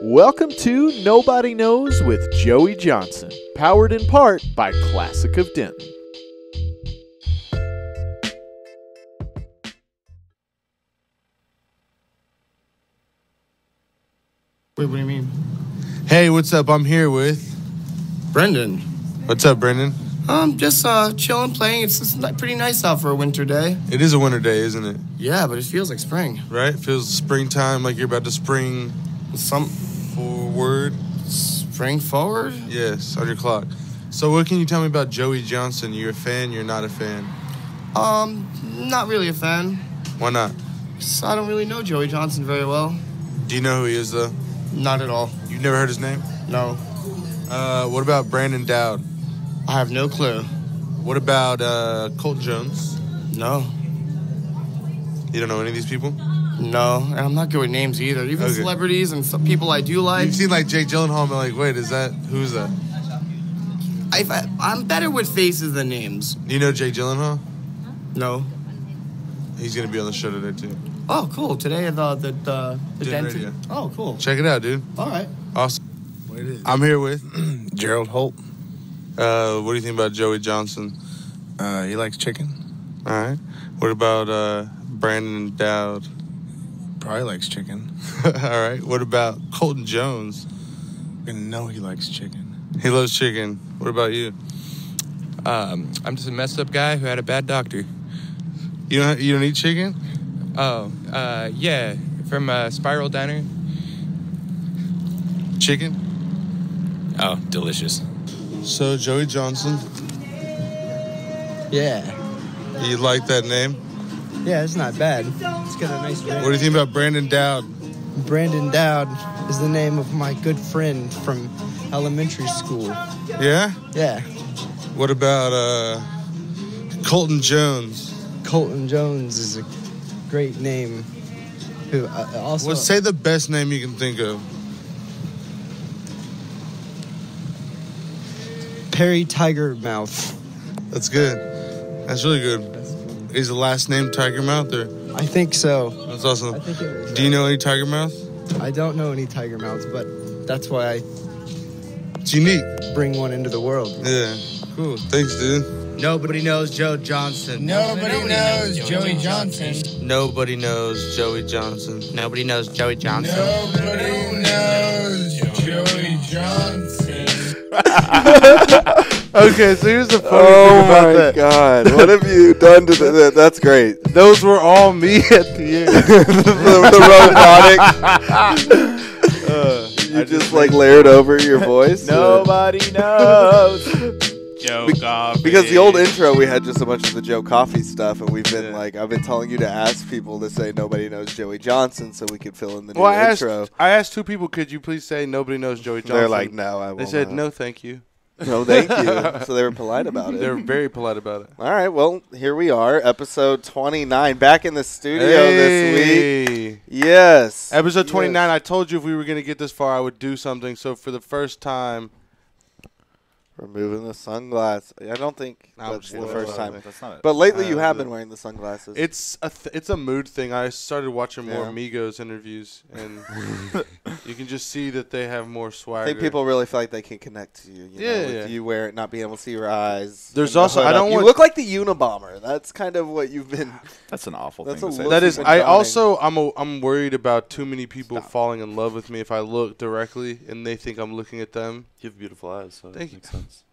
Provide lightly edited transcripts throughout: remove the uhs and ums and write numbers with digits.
Welcome to Nobody Knows with Joey Johnson, powered in part by Classic of Denton. Wait, what do you mean? Hey, what's up? I'm here with Brendan. What's up, Brendan? Just chilling, playing. It's pretty nice out for a winter day. It is a winter day, isn't it? Yeah, but it feels like spring. Right? It feels springtime, like you're about to spring forward. Spring forward? Yes, on your clock. So what can you tell me about Joey Johnson? You're a fan, you're not a fan? Not really a fan. Why not? I don't really know Joey Johnson very well. Do you know who he is, though? Not at all. You've never heard his name? No. What about Brandon Dowd? I have no clue. What about Colton Jones? No. You don't know any of these people? No, and I'm not good with names either. Even celebrities and some people I do like. You've seen like Jake Gyllenhaal and be like, wait, who's that? I'm better with faces than names. Do you know Jake Gyllenhaal? No. He's going to be on the show today, too. Oh, cool. Today the Denton Radio. Oh, cool. Check it out, dude. All right. Awesome. I'm here with Gerald Holt. What do you think about Joey Johnson? He likes chicken. All right. What about Brandon Dowd? Probably likes chicken. All right. What about Colton Jones? I know he likes chicken. He loves chicken. What about you? I'm just a messed up guy who had a bad doctor. You don't eat chicken? Oh, yeah, from Spiral Diner. Chicken? Oh, delicious. So Joey Johnson, Yeah. you like that name? Yeah, it's not bad. It's got a nice ring. What do you think about Brandon Dowd? Brandon Dowd is the name of my good friend from elementary school. Yeah? Yeah. What about Colton Jones? Colton Jones is a great name. Who also... Well, say the best name you can think of. Perry Tigermouth. That's good. That's really good. Is the last name Tigermouth or? I think so. That's awesome. I think it was, Do you know any Tigermouth? I don't know any Tigermouths, but that's why I It's unique. bring one into the world. Yeah. Cool. Thanks, dude. Nobody knows Joe Johnson. Nobody knows Joey Johnson. Nobody knows Joey Johnson. Nobody knows Joey Johnson. Nobody knows Joey Johnson. Okay, so here's the funny thing about that. Oh, my God. What have you done to that? That's great. Those were all me at the end. the robotic. You just like layered over your voice? Nobody knows. Joe Coffee. Because the old intro, we had just a bunch of the Joe Coffee stuff, and we've been I've been telling you to ask people to say nobody knows Joey Johnson so we could fill in the new intro. I asked two people, could you please say nobody knows Joey Johnson? They're like, no, I won't. They said, no, thank you. No, thank you. So they were polite about it. They were very polite about it. All right, well, here we are, episode 29, back in the studio this week. Yes. Episode 29, I told you if we were going to get this far, I would do something. So for the first time, removing the sunglasses. I don't think that's the first time. That's not it. But lately you have been wearing the sunglasses. It's a mood thing. I started watching more Migos interviews, and you can just see that they have more swagger. I think people really feel like they can connect to you. If you wear it, not being able to see your eyes. There's also you look like the Unabomber. That's kind of what you've been. That's an awful That's thing to a say. That is. I'm worried about too many people falling in love with me if I look directly and they think I'm looking at them. You have beautiful eyes, so Thank that you. makes sense.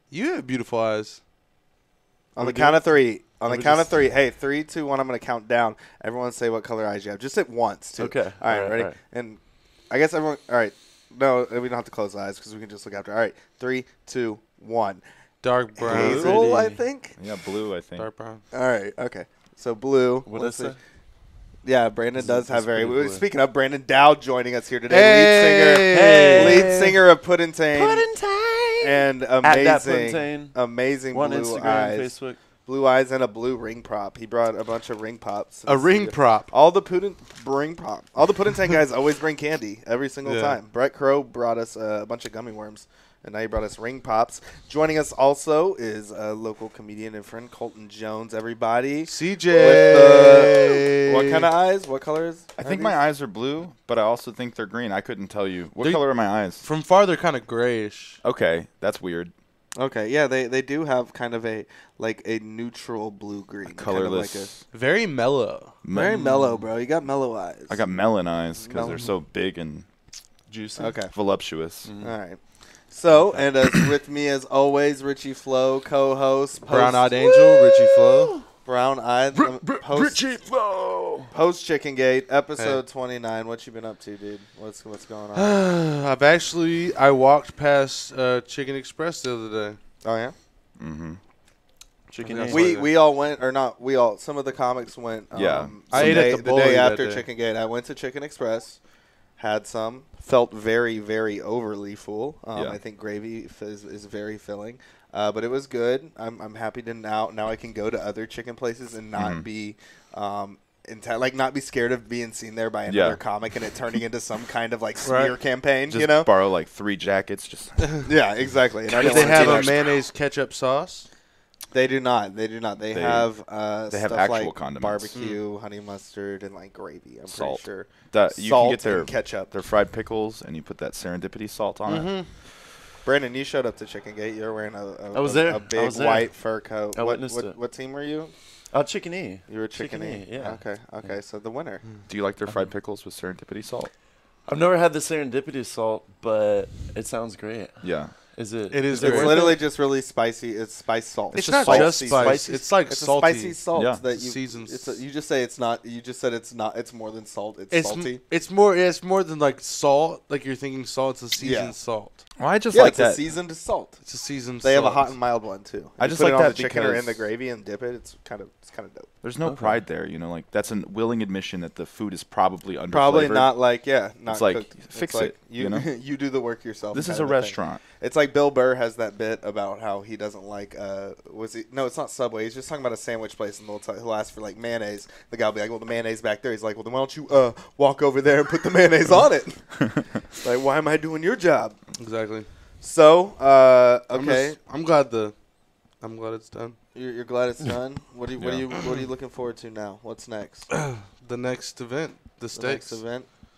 You have beautiful eyes. On the count of three. Hey, 3, 2, 1. I'm going to count down. Everyone say what color eyes you have. Just at once, too. Okay. All right, ready? All right. And I guess everyone. All right. No, we don't have to close the eyes because we can just look after. All right. 3, 2, 1. Dark brown. Hazel, I think. Yeah, blue, I think. Dark brown. All right. Okay. So blue. What is it? Yeah, Brandon does have very. blue. Speaking of Brandon Dowd joining us here today, lead singer of Puddin'Tain. And amazing On blue Instagram, eyes. Facebook. Blue eyes and a blue ring prop. He brought a bunch of ring pops. A ring prop. All the Puddin'Tain guys always bring candy every single time. Brett Crow brought us a bunch of gummy worms And now you brought us ring pops. Joining us also is a local comedian and friend, Colton Jones. Everybody, CJ. With what kind of eyes? What colors? I think my eyes are blue, but I also think they're green. I couldn't tell you. What They- color are my eyes? From far, they're kind of grayish. Okay, that's weird. Okay, yeah, they do have kind of a neutral blue green, Colorless. kind of Very mellow. very mellow, bro. You got mellow eyes. I got melon eyes because they're so big and Juicy. Okay. voluptuous. All right. So, and with me as always, Richie Flo, co-host, Brown-eyed angel, Richie Flo. brown-eyed, Richie Flo. post Chicken Gate, episode 29. What you been up to, dude? What's going on? I walked past Chicken Express the other day. Oh yeah. Mm-hmm. Chicken. That's We all went, or not? We all. Some of the comics went. Yeah. I ate at the the Bully day that after day. Chicken Gate. I went to Chicken Express, had some, felt very, very overly full. Yeah. I think gravy is very filling, but it was good. I'm happy to now I can go to other chicken places and not be not be scared of being seen there by another comic and it turning into some kind of like smear campaign. Just borrow like 3 jackets. Just Yeah, exactly. And I Do didn't they wanna have do a that. mayonnaise ketchup sauce? They do not. They have have stuff actual like condiments. barbecue, honey mustard, and like gravy. I'm Salt. pretty sure. you Salt can get their and ketchup. their fried pickles, and you put that serendipity salt on it. Brandon, you showed up to Chicken Gate. You were wearing I was there. a I big was there. white fur coat. I witnessed it. What team were you? Chicken E. You were Chicken E. Yeah. Okay. So the winner. Do you like their fried pickles with serendipity salt? I've never had the serendipity salt, but it sounds great. Yeah. Is it? It is It's worth literally just really spicy. It's spice salt. It's just not just salty spice. It's like It's salty. a spicy salt Yeah. that you Seasons. you just say it's not. You just said it's not. It's more than salt. It's salty. It's more than like salt. Like you're thinking salt. It's a seasoned Yeah. salt. Well, I just Yeah, like it's that. a seasoned salt. It's a seasoned. They have a salt. hot and mild one too. I You just put like it on that the chicken or in because- the gravy and dip it. It's kind of dope. There's no pride there, like that's a willing admission that the food is probably under. Probably not not It's like, cooked. fix It's it, you know? you do the work yourself. This kind is a of thing. restaurant. It's like Bill Burr has that bit about how he doesn't like no, it's not Subway. He's just talking about a sandwich place and he'll ask for like mayonnaise. The guy will be like, well, the mayonnaise back there. He's like, well, then why don't you walk over there and put the mayonnaise on it? Like, why am I doing your job? Exactly. So okay, I'm glad it's done. you're glad it's done. What are you looking forward to now? What's next? The next event, the steaks.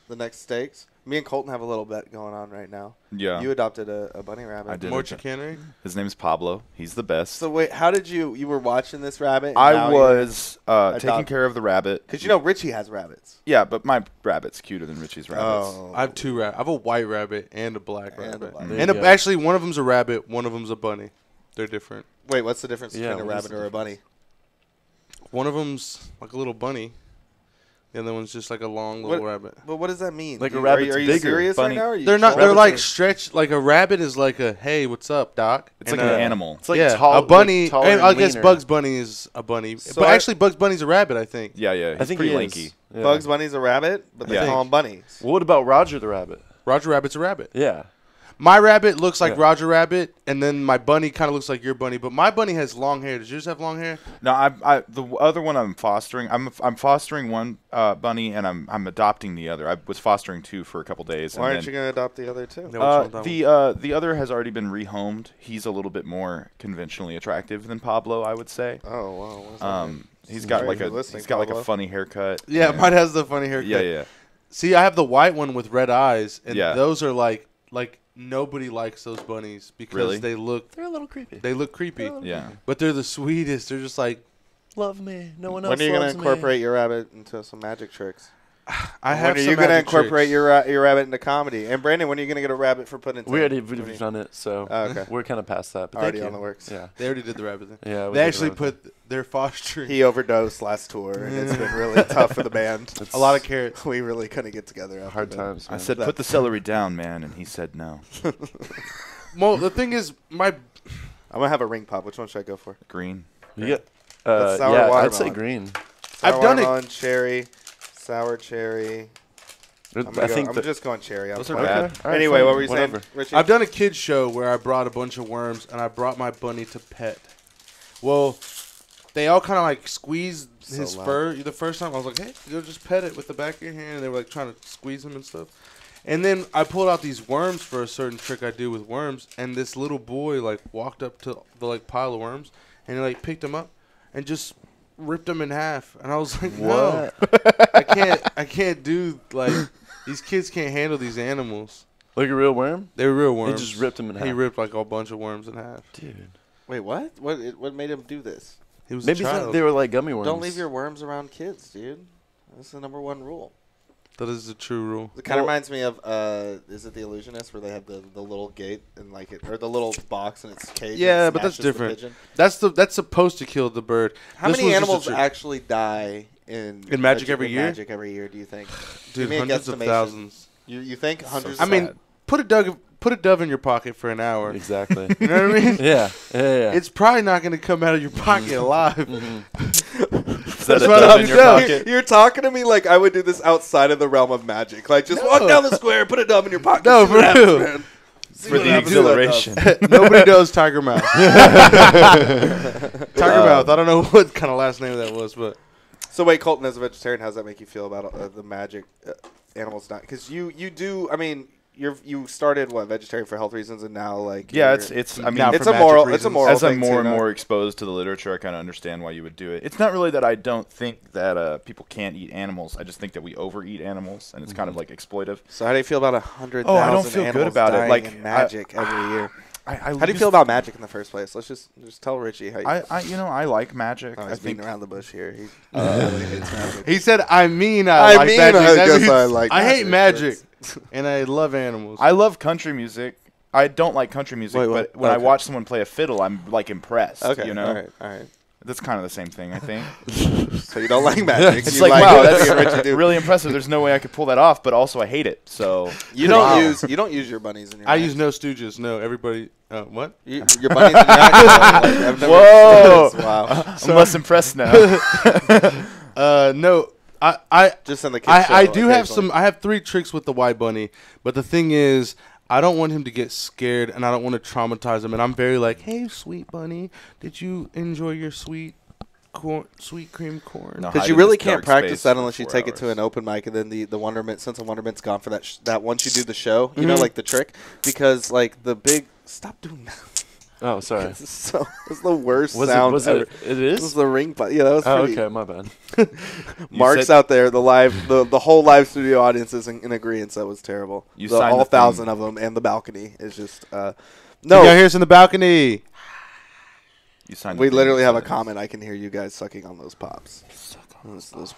The next steaks. Me and Colton have a little bet going on right now. Yeah. You adopted a bunny rabbit. I did. More chicanery. His name's Pablo. He's the best. So wait, how did you were watching this rabbit? and I now was taking adopted- care of the rabbit. Because you know Richie has rabbits. Yeah, but my rabbit's cuter than Richie's rabbits. Oh. I have 2 rabbits. I have a white rabbit and a black And a rabbit. black rabbit. Actually, one of them's a rabbit. One of them's a bunny. They're different. Wait, what's the difference Yeah, between a what is rabbit the or a bunny? One of them's like a little bunny. The other one's just like a long little rabbit. But what does that mean? Like a Are you rabbit's bigger, bigger, serious bunny. right now? Or are you They're not. They're trolling? like stretched. Like a rabbit is like a hey, what's up, doc? It's And like an animal. It's like yeah, tall, a bunny. like taller and I and guess leaner. Bugs Bunny is a bunny, So but I- actually Bugs Bunny's a rabbit. I think. Yeah, he's I think pretty he lanky. is. Yeah. Bugs Bunny's a rabbit, but they Yeah. call them bunnies. What about Roger the rabbit? Roger Rabbit's a rabbit. Yeah. My rabbit looks like Yeah. Roger Rabbit, and then my bunny kind of looks like your bunny. But my bunny has long hair. Does yours have long hair? No, the other one I'm fostering. I'm fostering one bunny, and I'm adopting the other. I was fostering 2 for a couple days. Why and aren't you going to adopt the other two? No, the other has already been rehomed. He's a little bit more conventionally attractive than Pablo, I would say. Oh wow. What does that mean? He's got Sorry like if you're a listening, he's got like Pablo. a funny haircut. Yeah, and- mine has the funny haircut. Yeah. See, I have the white one with red eyes, and Yeah. those are like nobody likes those bunnies because Really? they look They're a little creepy. creepy. Yeah. But they're the sweetest. They're just like Love me. No one else When are you going loves to me. incorporate your rabbit into some magic tricks? I have. When are some you going to magic incorporate tricks. your rabbit into comedy? And Brandon, when are you going to get a rabbit for putting? We already we've done it, so Oh, okay. we're kind of past that. But Already thank on you. the works. Yeah. They already did the rabbit thing. Yeah. we They did actually the rabbit put their fostering. He overdosed last tour, and it's been really tough for the band. thing. It's a lot of carrots. We really couldn't get together. After hard that. times. I Man. said, put the celery down, man, and he said no. Well, the thing is, my I'm gonna have a ring pop. Which one should I go for? Green. You get. That's sour Yeah, I'd watermelon. say green. I've done it. Watermelon, cherry, sour cherry. I'm just going cherry. Those I'm are fine. bad. All right, Anyway, fine. what were you Whatever. saying, Richie? I've done a kids show where I brought a bunch of worms and I brought my bunny to pet. Well, they all kind of like squeezed his loud. fur. The first time I was like, "Hey, you just pet it with the back of your hand," and they were like trying to squeeze him and stuff. And then I pulled out these worms for a certain trick I do with worms, and this little boy like walked up to the like pile of worms, and he like picked them up, and just ripped them in half. And I was like, no, I can't do like these kids can't handle these animals. Like a real worm? They were real worms. He just ripped them in half. He ripped like a bunch of worms in half. Dude. Wait, what? What made him do this? He was Maybe a child. they were like gummy worms. Don't leave your worms around kids, dude. That's the #1 rule. That is the true rule. It kind of reminds me of, is it The Illusionist, where they have the little gate and like it, or the little box and it's cage? Yeah, and but that's smashes the different. pigeon? That's supposed to kill the bird. How This many was just a animals trick. actually die in Magic every year? Magic every year, do you think? Dude, Give me a hundreds of guesstimation. thousands. You think hundreds? I mean, put a dove in your pocket for an hour. Exactly. You know what I mean? Yeah. It's probably not going to come out of your pocket alive. That's what dove I'm in your doing. pocket. You're talking to me like I would do this outside of the realm of magic. Like, just walk down the square, put a dove in your pocket. No, see for what happens, real. man. For the exhilaration. Nobody knows Tiger Mouth. Tiger Mouth. I don't know what kind of last name that was, but. So wait, Colton, as a vegetarian, how does that make you feel about the magic animals not? Because you do. I mean, you started vegetarian for health reasons, and now like Yeah, it's. I mean, Now it's for a moral. magic It's a reasons. moral. as I'm thing more too, and no? more exposed to the literature, I kind of understand why you would do it. It's not really that I don't think that people can't eat animals. I just think that we overeat animals, and it's kind of like exploitive. So how do you feel about 100,000 Oh, I don't feel good animals about it. dying Like, in magic every year? How How do you feel about magic in the first place? Let's just tell Richie how you. I like magic. Oh, I he's think beating around the bush here. He really hates magic. He said, I like magic. I That guess means I like I hate magic, magic, and I love animals. I love country music. I don't like country music, Wait, but what? when I Okay. watch someone play a fiddle, I'm like impressed. Okay, You know, all right. that's kind of the same thing. I think So you don't like magic? it's you like wow, what Richie that's do. really impressive. There's no way I could pull that off, but also I hate it. So You don't use your bunnies in your. I magic. use no Stooges. No, everybody. What? Your bunnies in your action. Like, I've never Whoa. seen this. Wow. I'm less impressed now. No. I Just in the kids I show, do have occasionally. some. I have 3 tricks with the white bunny, but the thing is, I don't want him to get scared, and I don't want to traumatize him. And I'm very like, hey, sweet bunny, did you enjoy your sweet cream corn? No. Because hide you in really this can't dark practice space that for unless you 4 take it to hours. an open mic, and then the Wonderment, sense of Wonderment's gone for that. That once you do the show, you know, like the trick, because like the big. Stop doing that. Oh, sorry. It's the worst sound Was ever. it This is? is the ring button. Yeah, that was Oh, pretty. okay. My bad. Mark's said- out there. The whole live studio audience is in agreement. That was terrible. You signed all the 1,000 thing. of them and the balcony is just. Can No, y'all hear us in the balcony? You signed. we the literally thing, have a so- comment. I can hear you guys sucking on those pops. Those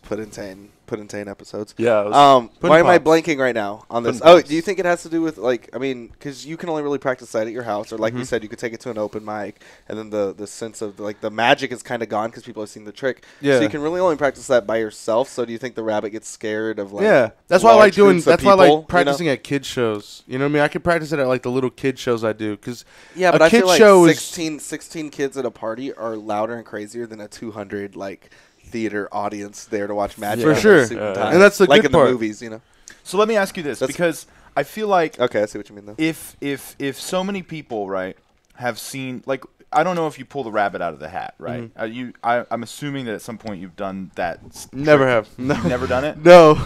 Puddintain episodes. Yeah. It was, Why am I Pops. blanking right now on this? Puddin' Oh, Pops. do you think it has to do with like? I mean, because you can only really practice that at your house, or like Mm-hmm. we said, you could take it to an open mic, and then the sense of like the magic is kind of gone because people have seen the trick. Yeah. So you can really only practice that by yourself. So do you think the rabbit gets scared of like? Yeah, that's why I like large doing. groups of That's why I people, you know? like practicing at kid shows. You know what I mean? I can practice it at like the little kid shows I do because Yeah, a but I kid feel like show is 16 kids at a party are louder and crazier than a 200 like theater audience there to watch magic. For on a sure. suit Yeah. tie. And that's the like good in part. the movies, you know. So let me ask you this, That's- because I feel like Okay, I see what you mean though. if so many people, right, have seen, like, I don't know if you pull the rabbit out of the hat, right? I'm assuming that at some point you've done that. never have. No, You've never done it. no.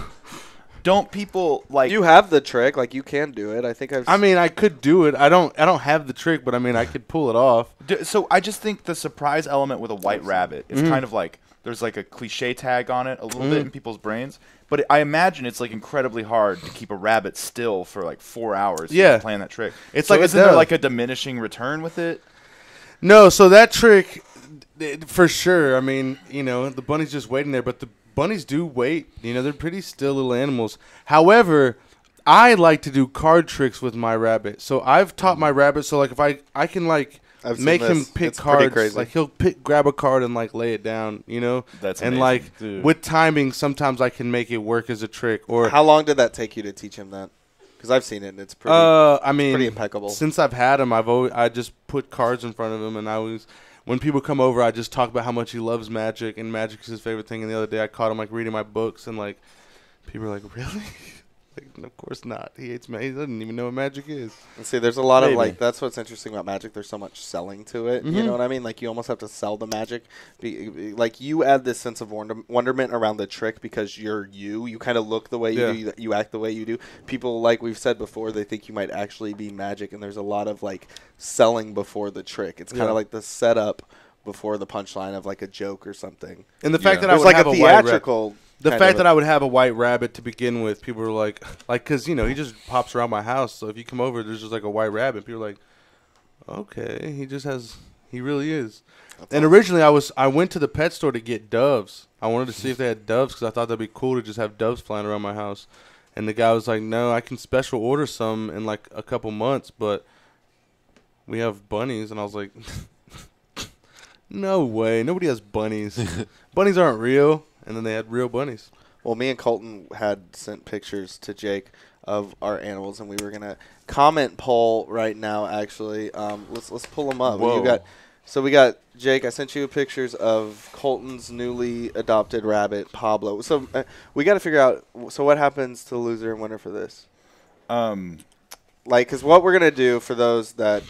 Don't people like? You have the trick, like you can do it. I think I've. I mean, I could do it. I don't have the trick, but I mean, I could pull it off. So I just think the surprise element with a white rabbit is kind of like there's like a cliche tag on it a little bit in people's brains. But I imagine it's like incredibly hard to keep a rabbit still for like 4 hours. Yeah. playing that trick. It's so like a isn't there dove. like a diminishing return with it? No, so that trick, for sure. I mean, you know, the bunny's just waiting there, but the bunnies do wait. You know, they're pretty still little animals. However, I like to do card tricks with my rabbit. So I've taught my rabbit. So like, if I can like I've seen make him this. pick It's pretty cards, crazy. like he'll grab a card and like lay it down. You know, That's and amazing. like Dude. with timing, sometimes I can make it work as a trick. Or How long did that take you to teach him that? Because I've seen it, and it's pretty. I mean, pretty impeccable. Since I've had him, I just put cards in front of him, and I was. When people come over, I just talk about how much he loves magic, and magic is his favorite thing. And the other day, I caught him like reading my books, and like people are like, "Really? like, of course not. He hates magic. He doesn't even know what magic is. And see, there's a lot of Maybe. like. That's what's interesting about magic. There's so much selling to it. You know what I mean? Like you almost have to sell the magic. Like you add this sense of wonderment around the trick because you're you. You kind of look the way you do. You act the way you do. People, like we've said before, they think you might actually be magic, and there's a lot of like selling before the trick. It's kind of like the setup before the punchline of like a joke or something. And the fact that I There's would like have a a white rabbit. theatrical. The fact that I would have a white rabbit to begin with, people were like, because, you know, he just pops around my house. So if you come over, there's just like a white rabbit. People are like, okay, he really is. And originally I went to the pet store to get doves. I wanted to see if they had doves because I thought that'd be cool to just have doves flying around my house. And the guy was like, no, I can special order some in like a couple months, but we have bunnies. And I was like, no way. Nobody has bunnies. Bunnies aren't real. And then they had real bunnies. Well, me and Colton had sent pictures to Jake of our animals, and we were gonna comment poll right now. Actually, let's pull them up. Whoa. We got Jake. I sent you pictures of Colton's newly adopted rabbit Pablo. So we got to figure out. So what happens to the loser and winner for this? Because what we're gonna do for those that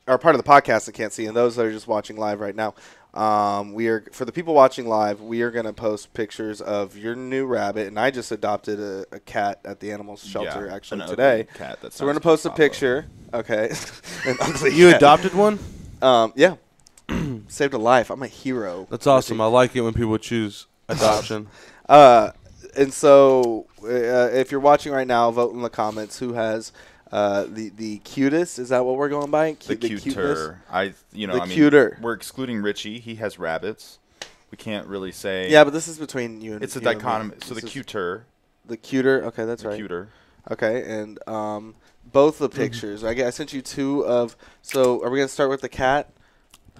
are part of the podcast that can't see, and those that are just watching live right now. For the people watching live, we are going to post pictures of your new rabbit, and I just adopted a cat at the animal shelter actually today. Cat that so we're going to post a picture. Okay. An ugly You cat. adopted one? Yeah. Saved a life. I'm a hero. That's awesome. I like it when people choose adoption. And so if you're watching right now, vote in the comments who has the cutest. Is that what we're going by? The cuter. Cuter. We're excluding Richie. He has rabbits. We can't really say. Yeah, but this is between you and it's a you and me. dichotomy. So the cuter. The cuter. Okay, that's right. Cuter. Okay, and both the pictures. I sent you two of. So are we gonna start with the cat?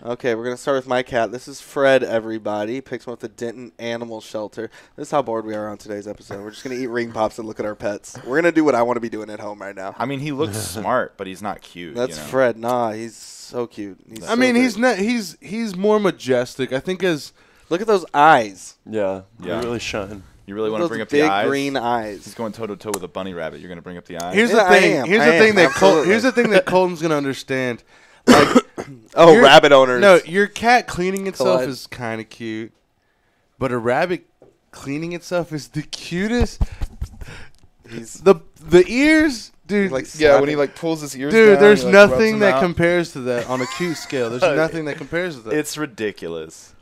Okay, we're gonna start with my cat. This is Fred. Everybody picks one with the Denton Animal Shelter. This is how bored we are on today's episode. We're just gonna eat ring pops and look at our pets. We're gonna do what I want to be doing at home right now. I mean, he looks smart, but he's not cute. That's Fred. Nah, he's so cute. He's not. He's more majestic. I think look at those eyes. Yeah, they really shine. You really want to bring up big the eyes? green eyes. He's going toe to toe with a bunny rabbit. You're gonna bring up the eyes. Here's the thing. Here's the thing that Colton's gonna understand. Like, rabbit owners. No, your cat cleaning itself Collide. is kind of cute, but a rabbit cleaning itself is the cutest. The ears, dude. Like when he pulls his ears dude, down, there's he, nothing rubs that them out. compares to that on a cute scale. There's nothing that compares to that. It's ridiculous.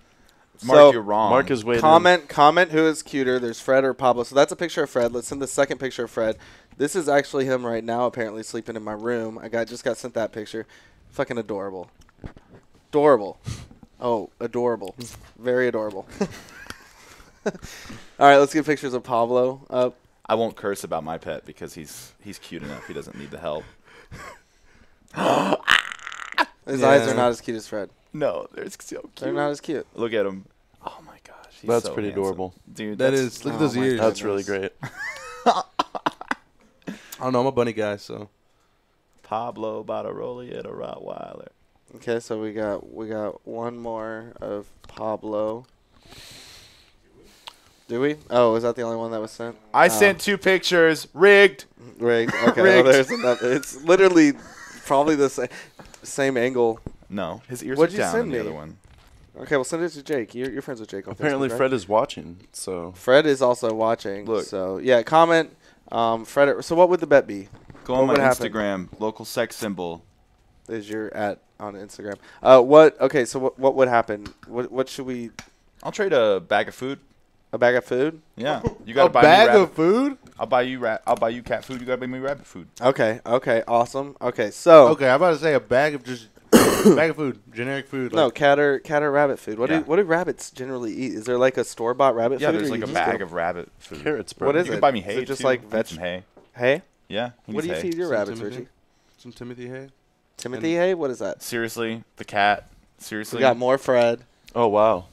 So, Mark, you're wrong. Mark is waiting. Comment who is cuter. There's Fred or Pablo. So that's a picture of Fred. Let's send the second picture of Fred. This is actually him right now, apparently sleeping in my room. Just got sent that picture. Fucking adorable. Adorable. Oh, adorable. Very adorable. All right, let's get pictures of Pablo up. I won't curse about my pet because he's cute enough. He doesn't need the help. His eyes are not as cute as Fred. No, they're so cute. They're not as cute. Look at him. Oh my gosh, he's That's so pretty handsome. adorable. Dude. Look at those ears. That's really great. I don't know. I'm a bunny guy, so. Pablo Bararoli and a Rottweiler. Okay, so we got one more of Pablo. Do we? Oh, is that the only one that was sent? I sent 2 pictures. Rigged. Rigged. Okay, Rigged. there's another. It's literally probably the same angle. No, his ears What'd are you down send in the me? other one. Okay, well, send it to Jake. You're friends with Jake on Apparently, Facebook, right? Fred is watching. So Fred is also watching. Look. So, yeah, comment. Fred. So what would the bet be? Go on my would happen? Instagram. Local sex symbol. Is your at on Instagram? What? Okay, so what would happen? What should we? I'll trade a bag of food. A bag of food? Yeah, you gotta A buy bag me of food? I'll buy you cat food. You gotta buy me rabbit food. Okay. Awesome. Okay. So. Okay, I'm about to say a bag of just bag of food, generic food. No, Like, cat or rabbit food. What Yeah. do rabbits generally eat? Is there like a store bought rabbit Yeah, food? there's or like you a just bag go- of rabbit food. carrots, bro. What is You it? can buy me Is hay it just too. like I need some hay. Hay? Yeah. he What do you needs hay. feed your Some rabbits, Timothy? Richie? some Timothy hay. Timothy hay? What is that? Seriously, the cat. Seriously, We got more Fred. Oh wow.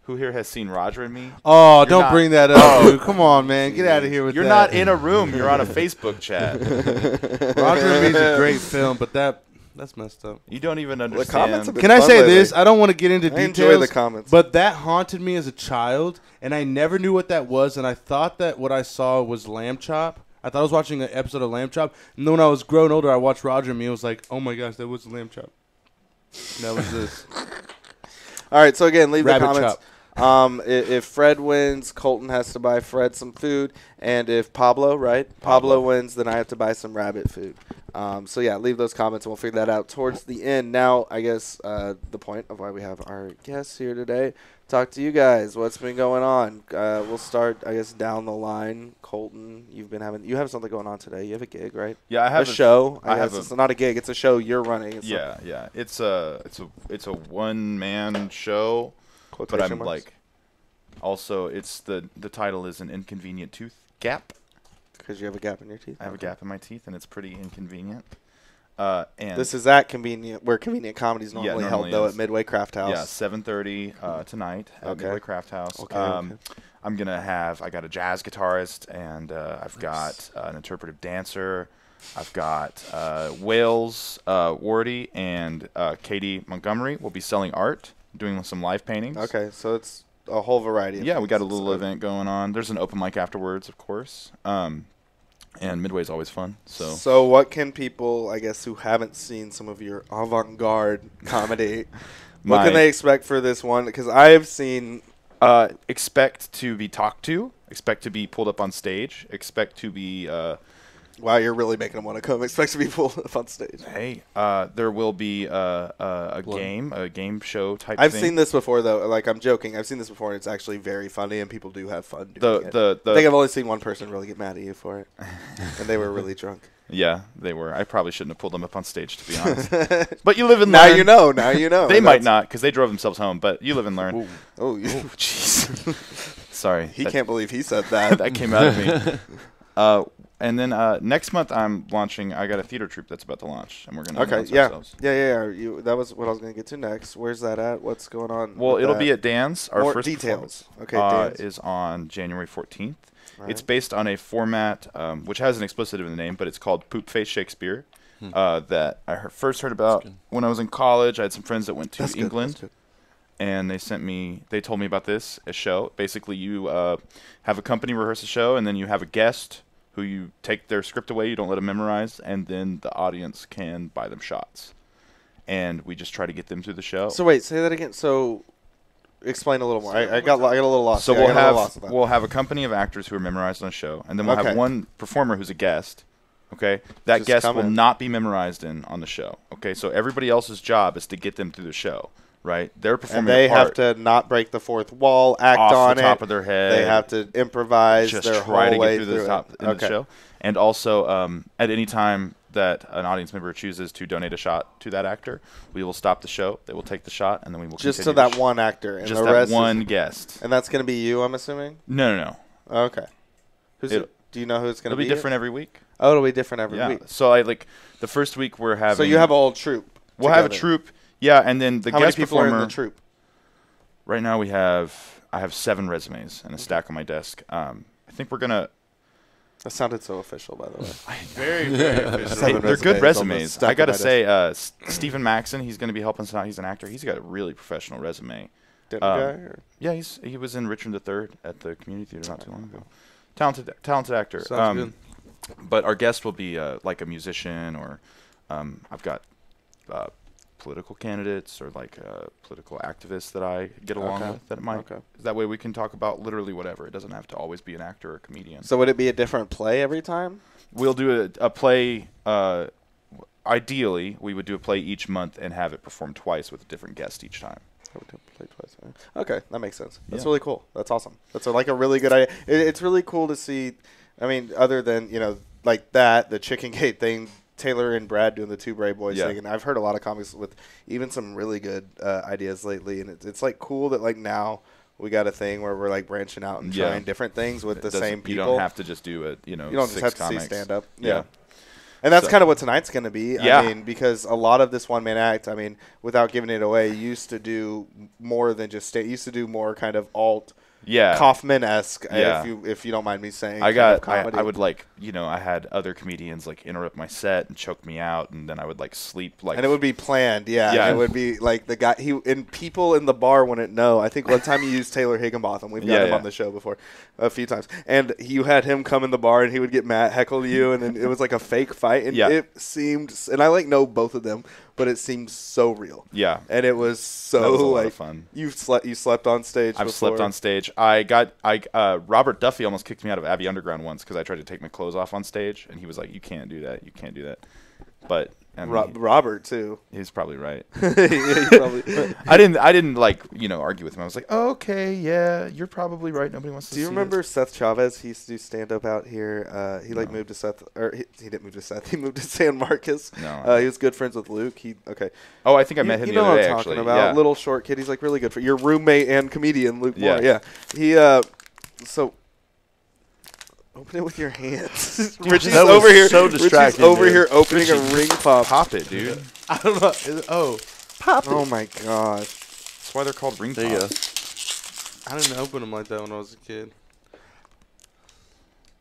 who here has seen Roger and me? Oh, You're don't not- bring that up, dude. Come on, man. Get out of here with You're that. not in a room. You're on a Facebook chat. Roger and Me's a great film, but that's messed up. You don't even comments understand. have been Can I fun say lately. this? I don't want to get into I details. enjoy the comments. But that haunted me as a child, and I never knew what that was, and I thought that what I saw was lamb chop. I thought I was watching an episode of Lamb Chop. And then when I was growing older, I watched Roger and me. I was like, oh my gosh, that was Lamb Chop. And that was this. All right, so again, leave Rabbit the comments. If Fred wins, Colton has to buy Fred some food, and if Pablo wins, then I have to buy some rabbit food. So yeah, leave those comments, and we'll figure that out towards the end. Now, I guess the point of why we have our guests here today, talk to you guys. What's been going on? We'll start, I guess, down the line. Colton, you have something going on today. You have a gig, right? Yeah, I have a show. I have it's not a gig; it's a show you're running. Yeah. It's a one-man show. But I'm like, also, it's the title is An Inconvenient Tooth Gap. Because you have a gap in your teeth? I have a gap in my teeth, and it's pretty inconvenient. And this is at Convenient, where Convenient Comedy's normally held, though, at Midway Craft House. Yeah, 7:30 tonight at Midway Craft House. Okay. I'm going to I got a jazz guitarist, and I've got an interpretive dancer. I've got Wales Wardy and Katie Montgomery will be selling art, doing some live paintings. Okay, so it's a whole variety of we got a things. little event going on. There's an open mic afterwards, of course. And Midway's always fun. So what can people, I guess, who haven't seen some of your avant-garde comedy, what can they expect for this one? Because I have seen... expect to be talked to. Expect to be pulled up on stage. Expect to be... wow, you're really making them want to come. Expect to be pulled up on stage. Hey, there will be a game show type I've thing. seen this before, though. Like, I'm joking. I've seen this before, and it's actually very funny, and people do have fun doing it. I think I've only seen one person really get mad at you for it, and they were really drunk. Yeah, they were. I probably shouldn't have pulled them up on stage, to be honest. But you live and learn. Now you know. They might not, because they drove themselves home, but you live and learn. Oh, jeez. Sorry. He can't believe he said that. That came out of me. And then next month I got a theater troupe that's about to launch, and we're going to announce ourselves. Yeah. That was what I was going to get to next. Where's that at? What's going on? Well, it'll be at Dan's. Our first details. Okay, Dan's is on January 14th. Right. It's based on a format which has an explicit in the name, but it's called Poop Face Shakespeare. That I first heard about when I was in college. I had some friends that went to England. And they told me about this, a show. Basically, you have a company rehearse a show, and then you have a guest who you take their script away, you don't let them memorize, and then the audience can buy them shots. And we just try to get them through the show. So wait, say that again. So explain a little more. I got a little lost. So we'll have a company of actors who are memorized on a show, and then we'll have one performer who's a guest. Okay, that guest will not be memorized on the show. Okay, so everybody else's job is to get them through the show. Right, they're performing. And they have to not break the fourth wall, act off on the top of their head. They have to improvise just their try whole to way get through the top in the show. And also, at any time that an audience member chooses to donate a shot to that actor, we will stop the show. They will take the shot, and then we will just to that one actor, and just the that rest one guest. And that's going to be you, I'm assuming. No. Okay. Do you know who it's going to be? It'll be different every week. Oh, it'll be different every week. So the first week we're having. So you have a whole troupe. We'll have a troupe. Yeah, and then the How guest many people performer. are in the troupe? Right now I have 7 resumes and a stack on my desk. I think we're gonna. That sounded so official, by the way. Very, very official. Hey, they're good resumes. I gotta say, Stephen Maxon, he's gonna be helping us out. He's an actor. He's got a really professional resume. Yeah, he was in Richard III at the Community Theater not too long ago. Talented actor. Sounds good. But our guest will be like a musician, or I've got political candidates or like political activists that I get along with. That way we can talk about literally whatever. It doesn't have to always be an actor or a comedian. So would it be a different play every time? We'll do a play. Ideally, we would do a play each month and have it performed twice with a different guest each time. Okay, that makes sense. That's really cool. That's awesome. That's a really good idea. It's really cool to see. I mean, other than like the Chicken Gate thing, Taylor and Brad doing the Two Brave Boys thing, and I've heard a lot of comics with even some really good ideas lately, and it's like cool that like now we got a thing where we're like branching out and trying different things with the same people. You don't have to just do it. You don't just have to see stand up. Yeah. And that's kind of what tonight's going to be. Yeah. I mean, because a lot of this one-man act, I mean, without giving it away, used to do more than just used to do more kind of alt Kaufman-esque, Yeah. if you don't mind me saying. I would like, I had other comedians like interrupt my set and choke me out, and then I would like sleep like. And it would be planned, yeah. Yeah. And it would be like the guy and people in the bar wouldn't know. I think one time you used Taylor Higginbotham. We've got him on the show before a few times, and you had him come in the bar and he would get mad, heckle you, and then it was like a fake fight, and it seemed, and I like know both of them, but it seemed so real. Yeah. And it was so that was a lot like of fun. You slept on stage. I've slept on stage. Robert Duffy almost kicked me out of Abbey Underground once because I tried to take my clothes off on stage, and he was like, "You can't do that. You can't do that." But Robert too. He's probably right. Probably. I didn't like argue with him. I was like, oh, okay, yeah, you're probably right. Nobody wants to. Do you remember Seth Chavez? He used to do stand up out here. He moved to Seth, or he didn't move to Seth. He moved to San Marcos. No, he was good friends with Luke. Oh, I think I met him the other day. You know what I'm talking about? Yeah. Little short kid. He's like really good for your roommate and comedian Luke Moore. Yeah. He so. Open it with your hands. Richie's over here. So distracting. Richie's over here opening a ring pop. Pop it, dude. I don't know. Pop it. Oh my god. That's why they're called ring There you pops. go. I didn't open them like that when I was a kid.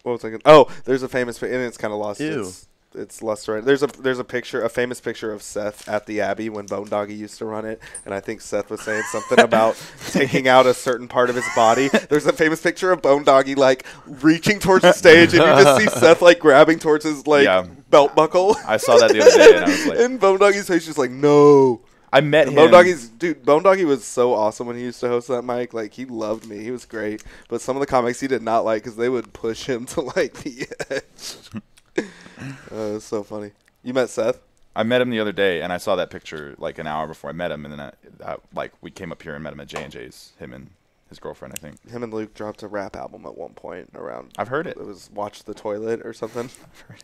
What was I going? Oh, there's a famous, and it's kind of lost. Ew. It's lost right. There's a picture, a famous picture of Seth at the Abbey when Bone Doggy used to run it, and I think Seth was saying something about taking out a certain part of his body. There's a famous picture of Bone Doggy like reaching towards the stage, and you just see Seth like grabbing towards his belt buckle. I saw that the other day, and I was like, and Bone Doggy's face just like no. I met him. Bone Doggy was so awesome when he used to host that mic. Like, he loved me. He was great. But some of the comics he did not like because they would push him to, like, the edge. It was so funny. You met Seth? I met him the other day, and I saw that picture, like, an hour before I met him. And then, we came up here and met him at J&J's, him and his girlfriend, I think. Him and Luke dropped a rap album at one point around. I've heard it. It was Watch the Toilet or something. I've heard it.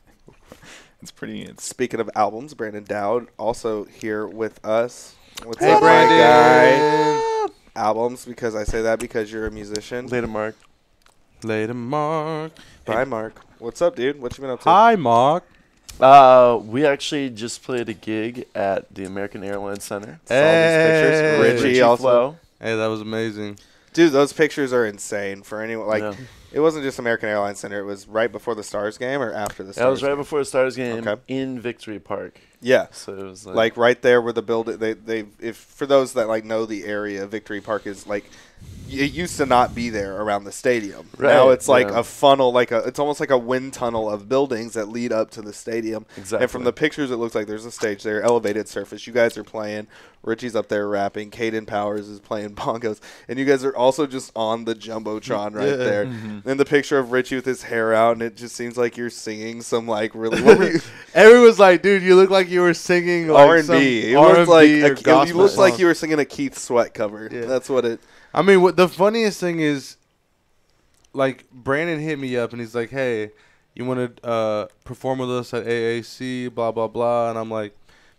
It's pretty. Speaking of albums, Brandon Dowd also here with us. What's Hey, up, Brandon. my guy? Albums, because I say that because you're a musician. Later, Mark. Later, Mark. Bye, Mark. What's up, dude? What you been up to? Hi, Mark. We actually just played a gig at the American Airlines Center. Saw these pictures. Richie also. Flo. Hey, that was amazing. Dude, those pictures are insane for anyone. Like, Yeah. it wasn't just American Airlines Center. It was right before the Stars game or after the Stars That was right game? before the Stars game Okay. in Victory Park. Yeah. So it was Like right there where the building, if for those that like know the area, Victory Park is like, it used to not be there around the stadium. Right, Now it's like yeah. a funnel, it's almost like a wind tunnel of buildings that lead up to the stadium. Exactly. And from the pictures, it looks like there's a stage there, elevated surface. You guys are playing. Richie's up there rapping. Caden Powers is playing bongos. And you guys are also just on the Jumbotron right there. Mm-hmm. And the picture of Richie with his hair out, and it just seems like you're singing some like really. What were you? Everyone's like, dude, you look like you were singing like R&B. some It looked like R&B or you gospel looked like song. you were singing a Keith Sweat cover. Yeah. That's what it. I mean, what the funniest thing is, like, Brandon hit me up and he's like, "Hey, you want to perform with us at AAC? Blah blah blah." And I'm like,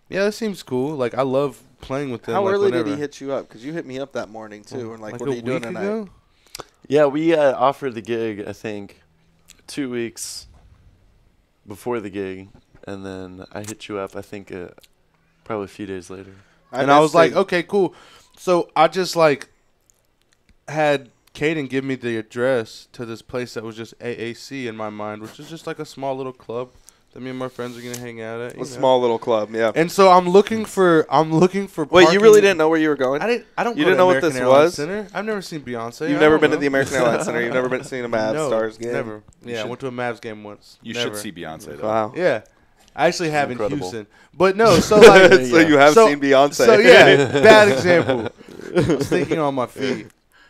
"Yeah, that seems cool. Like, I love playing with them." How like, early whenever. did he hit you up? Because you hit me up that morning too, and like, what a are you doing week tonight? ago? Yeah, we offered the gig, I think, 2 weeks before the gig. And then I hit you up, I think, probably a few days later. And I was like, okay, cool. So I just like had Caden give me the address to this place that was just AAC in my mind, which is just like a small little club that me and my friends are gonna hang out at. a small little club, yeah. And so I'm looking for. Wait, you really didn't know where you were going? I don't. You go didn't to know what American this Airlines was? Center. I've never seen Beyonce. You've never been to the American Airlines Center. You've never been seen a Mavs Stars game. Never. Yeah, I went to a Mavs game once. You Never. should see Beyonce, though. Wow. Yeah. I actually have in incredible. Houston. But no, so like So you have seen Beyonce. So yeah, bad example. I was thinking on my feet.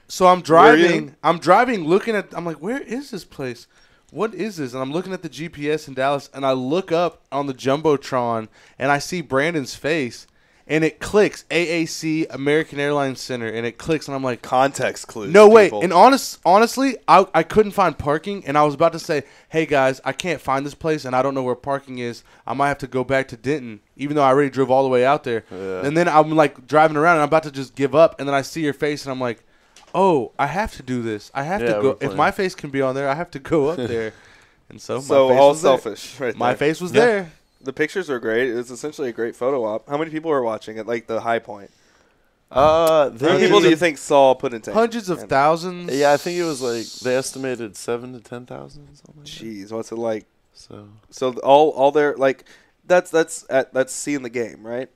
So I'm driving. Looking at. I'm like, where is this place? What is this? And I'm looking at the GPS in Dallas, and I look up on the Jumbotron, and I see Brandon's face, and it clicks. AAC, American Airlines Center, and it clicks, and I'm like, Context clues. no way. people. And honestly, I couldn't find parking, and I was about to say, hey guys, I can't find this place, and I don't know where parking is. I might have to go back to Denton, even though I already drove all the way out there. Yeah. And then I'm like driving around, and I'm about to just give up, and then I see your face, and I'm like, oh, I have to do this. I have to Yeah, go. we're If playing. my face can be on there, I have to go up there. And so, my So face all was there. selfish, right My there. face was Yeah. there. The pictures are great. It's essentially a great photo op. How many people are watching at like the high point? How many people do you think saw Puddington? Hundreds of thousands. Yeah, I think it was like they estimated 7,000 to 10,000. Jeez, what's it like? So all their like that's seeing the game, right?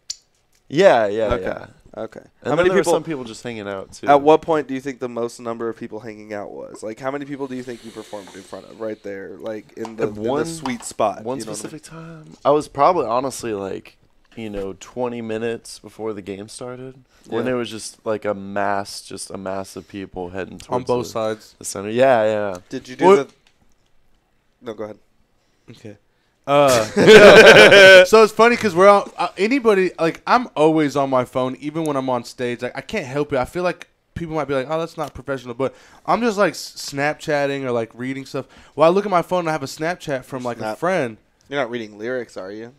Yeah. Okay. And then there were some people just hanging out too. At what point do you think the most number of people hanging out was? Like, how many people do you think you performed in front of right there, like in the sweet spot? One specific time, I was probably honestly like, 20 minutes before the game started, when it was just like a mass of people heading towards on both sides. The center. Yeah. Did you do the? No, go ahead. Okay. So it's funny because we're all anybody like I'm always on my phone even when I'm on stage. Like I can't help it. I feel like people might be like, "Oh, that's not professional," but I'm just like Snapchatting or like reading stuff. Well, I look at my phone and I have a Snapchat from like a friend. You're not reading lyrics, are you?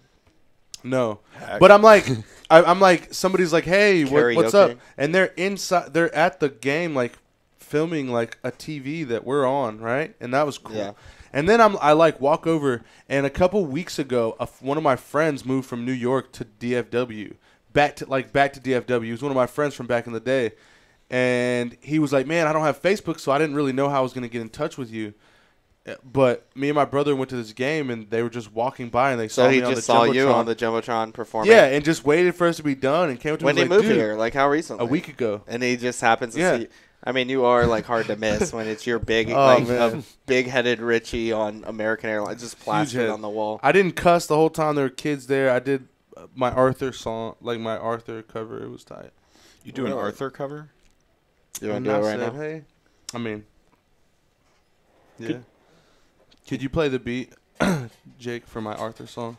No, but I'm like, I'm like somebody's like, "Hey, what's up?" And they're inside. They're at the game, like filming like a TV that we're on, right? And that was cool. Yeah. And then I like walk over, and a couple weeks ago, one of my friends moved from New York to DFW, back to DFW. He was one of my friends from back in the day, and he was like, "Man, I don't have Facebook, so I didn't really know how I was gonna get in touch with you." But me and my brother went to this game, and they were just walking by, and they saw me on the Jumbotron. So he just saw you on the Jumbotron performing? Yeah, and just waited for us to be done, and came up to me. When did he move here? Like how recently? A week ago. And he just happens to see. I mean, you are like hard to miss when it's your big, big-headed Richie on American Airlines, just plastered on the wall. I didn't cuss the whole time there were kids there. I did my Arthur song, like my Arthur cover. It was tight. You do an Arthur cover? You want to do it right now? Hey, I mean, yeah. Could you play the beat, Jake, for my Arthur song?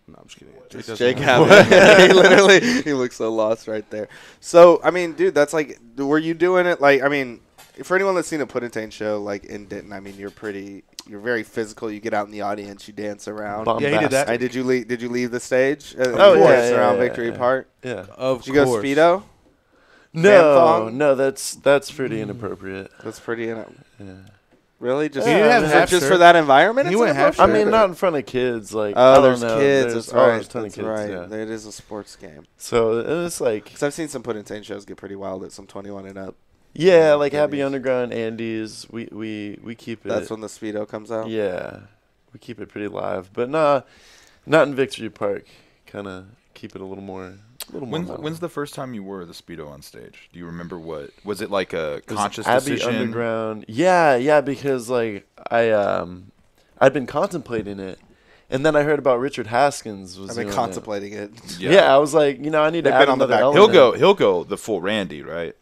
No, I'm just kidding. Jake he looks so lost right there. So, I mean, dude, that's like, were you doing it like, I mean, for anyone that's seen a Puddington show like in Denton, I mean, you're very physical. You get out in the audience, you dance around. Yeah, he did that. And did you leave the stage? Around Victory Park. Yeah. Did you go Speedo? No, that's pretty inappropriate. That's pretty Really? Just, he didn't have half just shirt. for that environment? He went half I mean, not in front of kids. Like, there's kids. That's right. There's a ton of kids. Right. Yeah. It is a sports game. So it's like, because I've seen some Puddington shows get pretty wild at some 21 and up. Yeah, like Happy Underground, Andy's. We keep it. That's when the Speedo comes out. Yeah, we keep it pretty live, but not in Victory Park. Kind of keep it a little more. When's the first time you wore the Speedo on stage? Do you remember what? Was it like a conscious Abbey decision? Underground. Yeah, because like I'd been contemplating it, and then I heard about Richard Haskins. I've been contemplating it. Yeah, I was like, I need to add another element. He'll go the full Randy, right?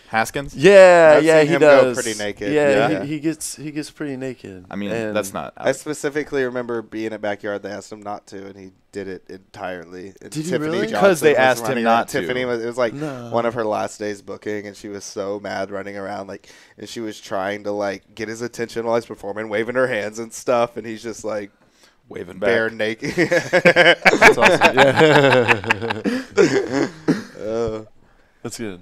Haskins? I've he seen him does. Go pretty naked. Yeah. He gets pretty naked. I mean, that's not. I specifically remember being at Backyard. They asked him not to, and he did it entirely. And did Tiffany he really? Because they asked him not to. Tiffany it was like one of her last days booking, and she was so mad running around, like, and she was trying to like get his attention while he's performing, waving her hands and stuff, and he's just like waving bare back. naked. That's awesome. Yeah. That's good.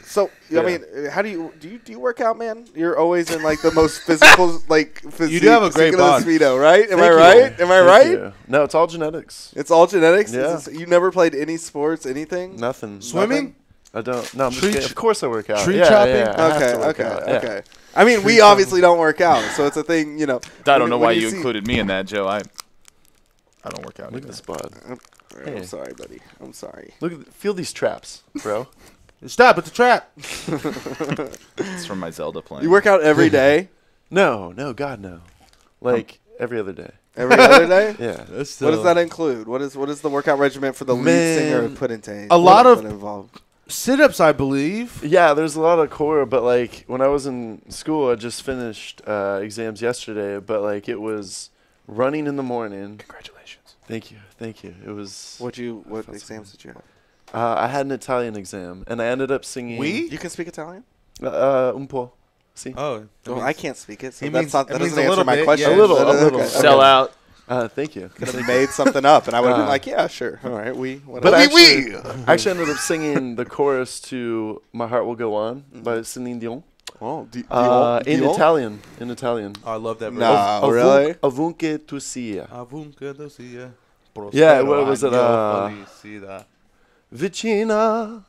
So I mean, how do you work out, man? You're always in like the most physical physique. You do have a great body, Speedo, right? Am I Thank right? you. No, it's all genetics. It's all genetics. Yeah. You never played any sports, anything? Nothing. Swimming? I don't. No, I'm just kidding. Of course I work out. Tree chopping? Yeah, I have to work out. Okay. I mean, we obviously don't work out, so it's a thing, I don't know why you included me in that, Joe. I don't work out. Look at this spot. I'm sorry, buddy. I'm sorry. Feel these traps, bro. Stop! It's a trap. It's from my Zelda playing. You work out every day? No, God, no. Like every other day. Every other day? Yeah. What does that include? What is the workout regimen for the lead singer of Puddington? A lot of involved sit-ups, I believe. Yeah, there's a lot of core, but like when I was in school, I just finished exams yesterday, but like it was running in the morning. Congratulations. Thank you. It was. What exams did you have? I had an Italian exam, and I ended up singing. You can speak Italian? Un po'. See? Oh, well, I can't speak it, so that doesn't a answer my question. Yeah. A little. Sell out. Thank you. Could have made something up, and I would have been like, yeah, sure. All right, But I actually ended up singing the chorus to My Heart Will Go On by Celine Dion. Oh, in Italian. Oh, I love that. No, really? Ovunque tu sia. Ovunque tu sia. Yeah, what was it? Vicina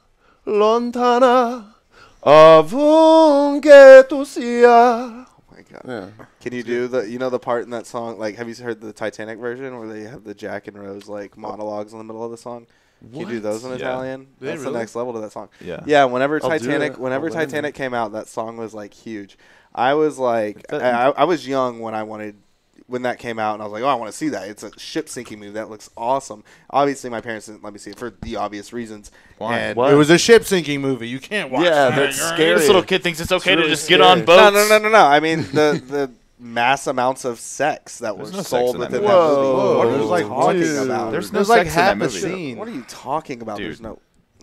lontana, aunque tú seas. Oh my god. Yeah. Can you do the part in that song? Like, have you heard the Titanic version where they have the Jack and Rose like monologues in the middle of the song? Can you do those in Italian? That's the next level to that song. Yeah. Yeah. Whenever I'll do Titanic, it. whenever I'll learn Titanic came out, that song was like huge. I was like, I was young when that came out, and I was like, oh, I want to see that. It's a ship sinking movie. That looks awesome. Obviously, my parents didn't let me see it for the obvious reasons. Why? And What? It was a ship sinking movie. You can't watch Yeah, that. that's scary. This little kid thinks it's okay to really just get on scary. boats. No. I mean the mass amounts of sex that were There's no sex sold in that within movie. that movie. Whoa. What are you Like, talking dude. about? There's no There's like sex in that half a movie. scene. What are you talking about? Dude. There's no.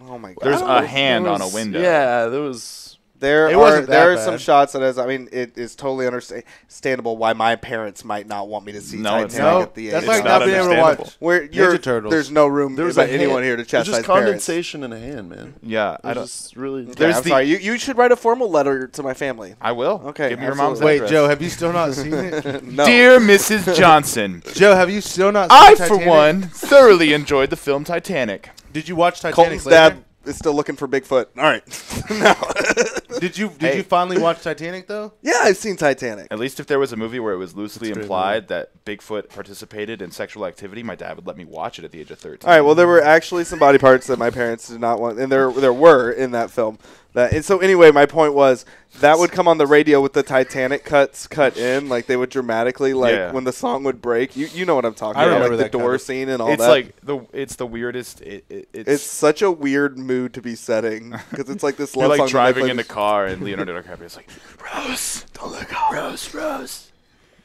Oh my god. There's I don't a hand on a window. Yeah, there was. There It are wasn't that there are bad. some shots that it is totally understandable why my parents might not want me to see No, it's Titanic No, at the that's age. like It's not not being able to understandable. watch. Where Ninja Turtles. there's no room There was about a anyone hand. here to It was chastise just parents. condensation in a hand, man. Yeah, It I was don't. just really. Yeah, There's I'm the- sorry. You should write a formal letter to my family. I will. Okay, Give me your mom's absolutely. Wait, address. Joe, have you still not seen it? No. Dear Mrs. Johnson, Joe, have you still not seen I, Titanic? for one, thoroughly enjoyed the film Titanic. Did you watch Titanic Colton's later? dad is still looking for Bigfoot. All right. No. Did you Hey. finally watch Titanic though? Yeah, I've seen Titanic. At least if there was a movie where it was loosely That's a great implied that Bigfoot participated in sexual activity, my dad would let me watch it at the age of 13. All right. Well, there were actually some body parts that my parents did not want, and there were in that film. And so anyway, my point was that would come on the radio with the Titanic cuts cut in, like they would dramatically, like Yeah. when the song would break. You know what I'm talking I about, remember like the that door kind of- scene and all It's that. like it's the weirdest. It's such a weird mood to be setting because it's like this you're love like song. that they driving play in the this- car and Leonardo DiCaprio's like, Rose, don't let go. Rose.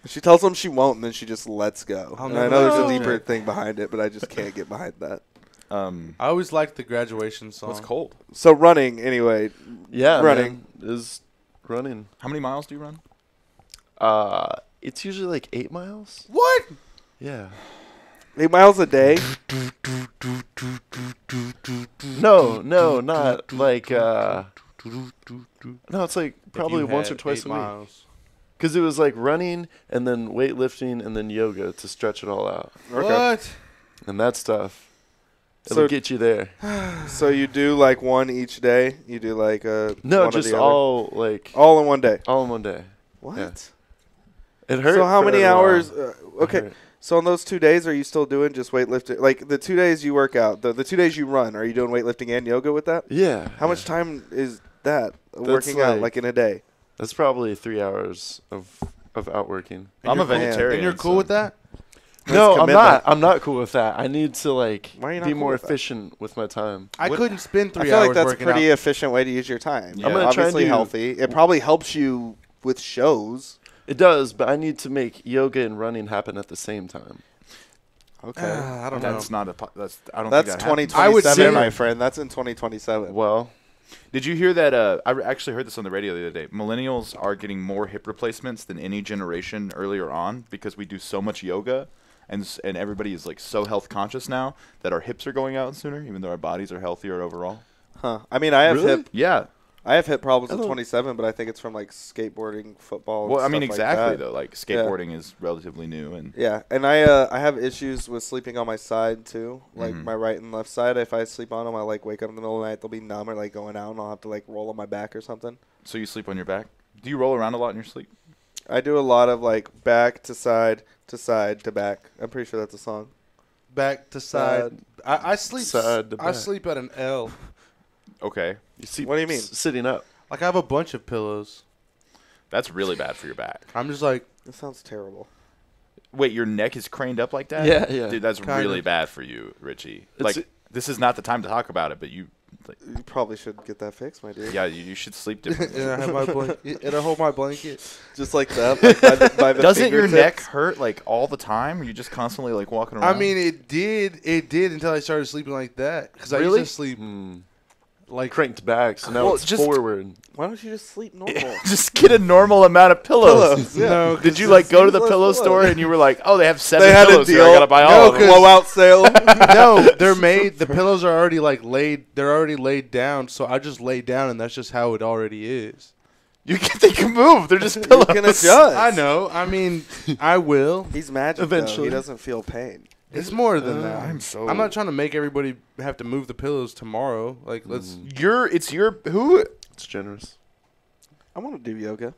She tells him she won't, and then she just lets go. I'll And I never know let there's go. a deeper thing behind it, but I just can't get behind that. I always liked the graduation song. What's cold? So running anyway. Yeah, running. man, is running. How many miles do you run? It's usually like 8 miles. What? Yeah. 8 miles a day. No, not like. No, it's like probably once or twice a week. Miles. Because it was like running and then weightlifting and then yoga to stretch it all out. What? And that stuff, So- it'll get you there. So you do like one each day. You do like No, one or just the other? all in one day. all in one day. What? Yeah. It hurt. So how for many a while. hours? It Okay. hurt. So on those 2 days, are you still doing just weightlifting? Like the 2 days you work out, the 2 days you run, are you doing weightlifting and yoga with that? Yeah. How much time is that working out like- like in a day? That's probably 3 hours of outworking. And I'm you're a cool- vegetarian. And you're cool so- with that? No, I'm commitment. not. I'm not cool with that. I need to like Why are you not be cool more with that? efficient with my time. I couldn't spend 3 I feel hours like that's a working pretty out. efficient way to use your time. Yeah. I'm gonna try and Obviously do- healthy. It probably helps you with shows. It does, but I need to make yoga and running happen at the same time. Okay. I don't know. That's not a. That's I don't That's think that happens. 2027, I would say- my friend. That's in 2027. Well, Did you hear that? Actually heard this on the radio the other day. Millennials are getting more hip replacements than any generation earlier on because we do so much yoga, and everybody is like so health conscious now that our hips are going out sooner, even though our bodies are healthier overall. Huh. I mean, I have Really? Yeah. I have hip problems at Hello. 27, but I think it's from like skateboarding, football. Well, I and mean, stuff exactly like that. though. Like skateboarding is relatively new, and Yeah, and I have issues with sleeping on my side too, like Mhm. my right and left side. If I sleep on them, I like wake up in the middle of the night, they'll be numb or like going out, and I'll have to like roll on my back or something. so you sleep on your back. Do you roll around a lot in your sleep? I do a lot of like back to side to back. I'm pretty sure that's a song. Back to side. I sleep. Side to I back. sleep at an L. Okay, you see, What do you mean? Sitting up. Like I have a bunch of pillows. that's really bad for your back. I'm just like, That sounds terrible. Wait, your neck is craned up like that? Yeah, yeah. Dude, that's Kind really of. bad for you, Richie. It's- Like, this is not the time to talk about it, but you, You probably should get that fixed, my dude. yeah, you should sleep differently. and I have my blanket. And I hold my blanket. Just like that. Like by the Doesn't your neck fingertips. hurt like all the time? Are you just constantly like walking around? I mean, it did until I started sleeping like that. Because I Really? used to sleep like Cranked back, so now Well, it's just- forward. Why don't you just sleep normal? just get a normal amount of pillows. Pillows, yeah. No, Did you like go to the Seems less pillow pillows. store and you were like, oh, they have 7 They had a pillows here. I deal. gotta buy all No, of them. blowout sale. no, they're made. The pillows are already like laid. They're already laid down. So I just lay down, and that's just how it already is. They can move. They're just pillows. You can adjust. I know. I mean, I will. He's magic. Eventually. Though. He doesn't feel pain. It's more than that. I'm not trying to make everybody have to move the pillows tomorrow. Like, let's. It's generous. I want to do yoga.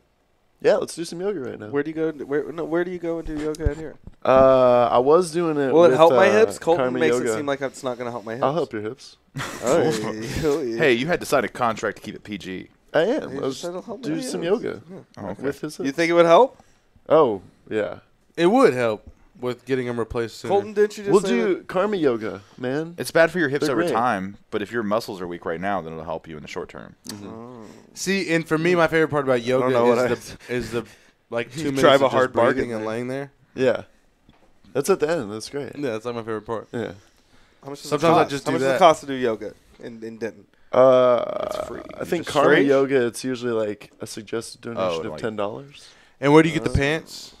Yeah, let's do some yoga right now. Where do you go? Where do you go and do yoga out here? I was doing it. Will it with, help my hips? Colton Karma makes yoga. it seem like it's not going to help my hips. I'll help your hips. Hey, you had to sign a contract to keep it PG. I am. You Let's just said it'll help my do some hips. yoga Oh, okay. with his hips. You think it would help? Oh, yeah. It would help with getting them replaced sooner. Colton, didn't you just We'll say do that? karma yoga, man. It's bad for your hips They're over great. time, but if your muscles are weak right now, then it'll help you in the short term. See, and for me, my favorite part about yoga know what is the like 2 minutes drive of a hard just breathing bargain and there. laying there. Yeah. That's at the end. That's great. Yeah, that's like my favorite part. Yeah. How much does Sometimes it I cost? just How do much does that. it cost to do yoga in Denton? It's free. I think Just karma straight? yoga, it's usually like a suggested donation of like- $10. And where do you get the pants?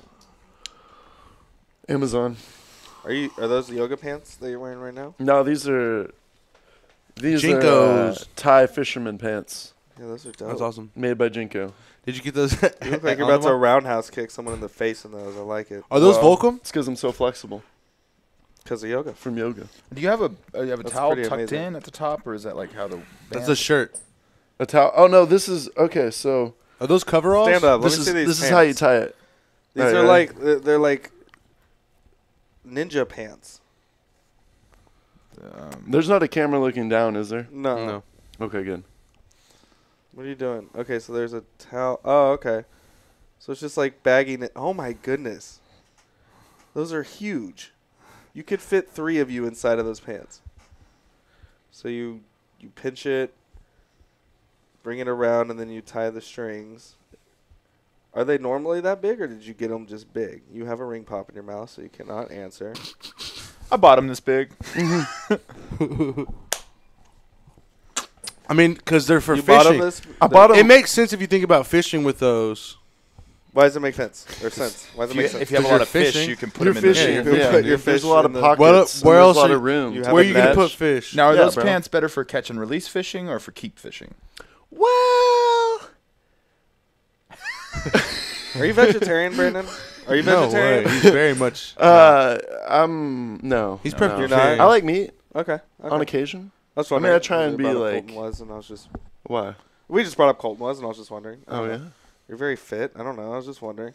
Amazon. Are those the yoga pants that you're wearing right now? No, these are Jinkos. Thai fisherman pants Yeah, those are dope. That's awesome. made by Jinko. Did you get those? You look like you're about to roundhouse kick someone in the face in those. I like it. Are those Well, Volcom? It's because I'm so flexible Because of yoga. from yoga. Do you have a That's towel pretty tucked amazing. in at the top, or is that like how the That's band- a shirt. A towel. Oh no, this is okay. So Are those coveralls? Stand up. Let this me is see these this pants. is how you tie it. These Alright, are ready? like they're like ninja pants. There's not a camera looking down, is there? No. No. Okay, good. What are you doing? Okay, so there's a towel. Oh, okay. So it's just like bagging it. Oh my goodness. Those are huge. You could fit 3 of you inside of those pants. So you pinch it, bring it around, and then you tie the strings. Are they normally that big, or did you get them just big? You have a ring pop in your mouth, so you cannot answer. I bought them this big. I mean, because they're for You bought 'em fishing. this? I bought 'em- It makes sense if you think about fishing with those. Why does it make sense? Or sense? Why does it make sense? If you have a 'Cause lot you're of fish, fishing. you can put You're them in fishing. the You Yeah, put your there's fish a lot of in the- pockets. Where and else there's a lot are of room. you have Where a are you going to mesh? put fish? Now, are Yeah, those bro. pants better for catch and release fishing or for keep fishing? Well, Are you vegetarian, Brandon? Are you No vegetarian? way. He's very much. I'm no. He's no. perfect. You're not? I like meat Okay. on occasion. That's I mean, I try and be like- Colton was, and I was just. Why? We just brought up Colton was, and I was just wondering. I Oh don't yeah. know. You're very fit. I don't know. I was just wondering.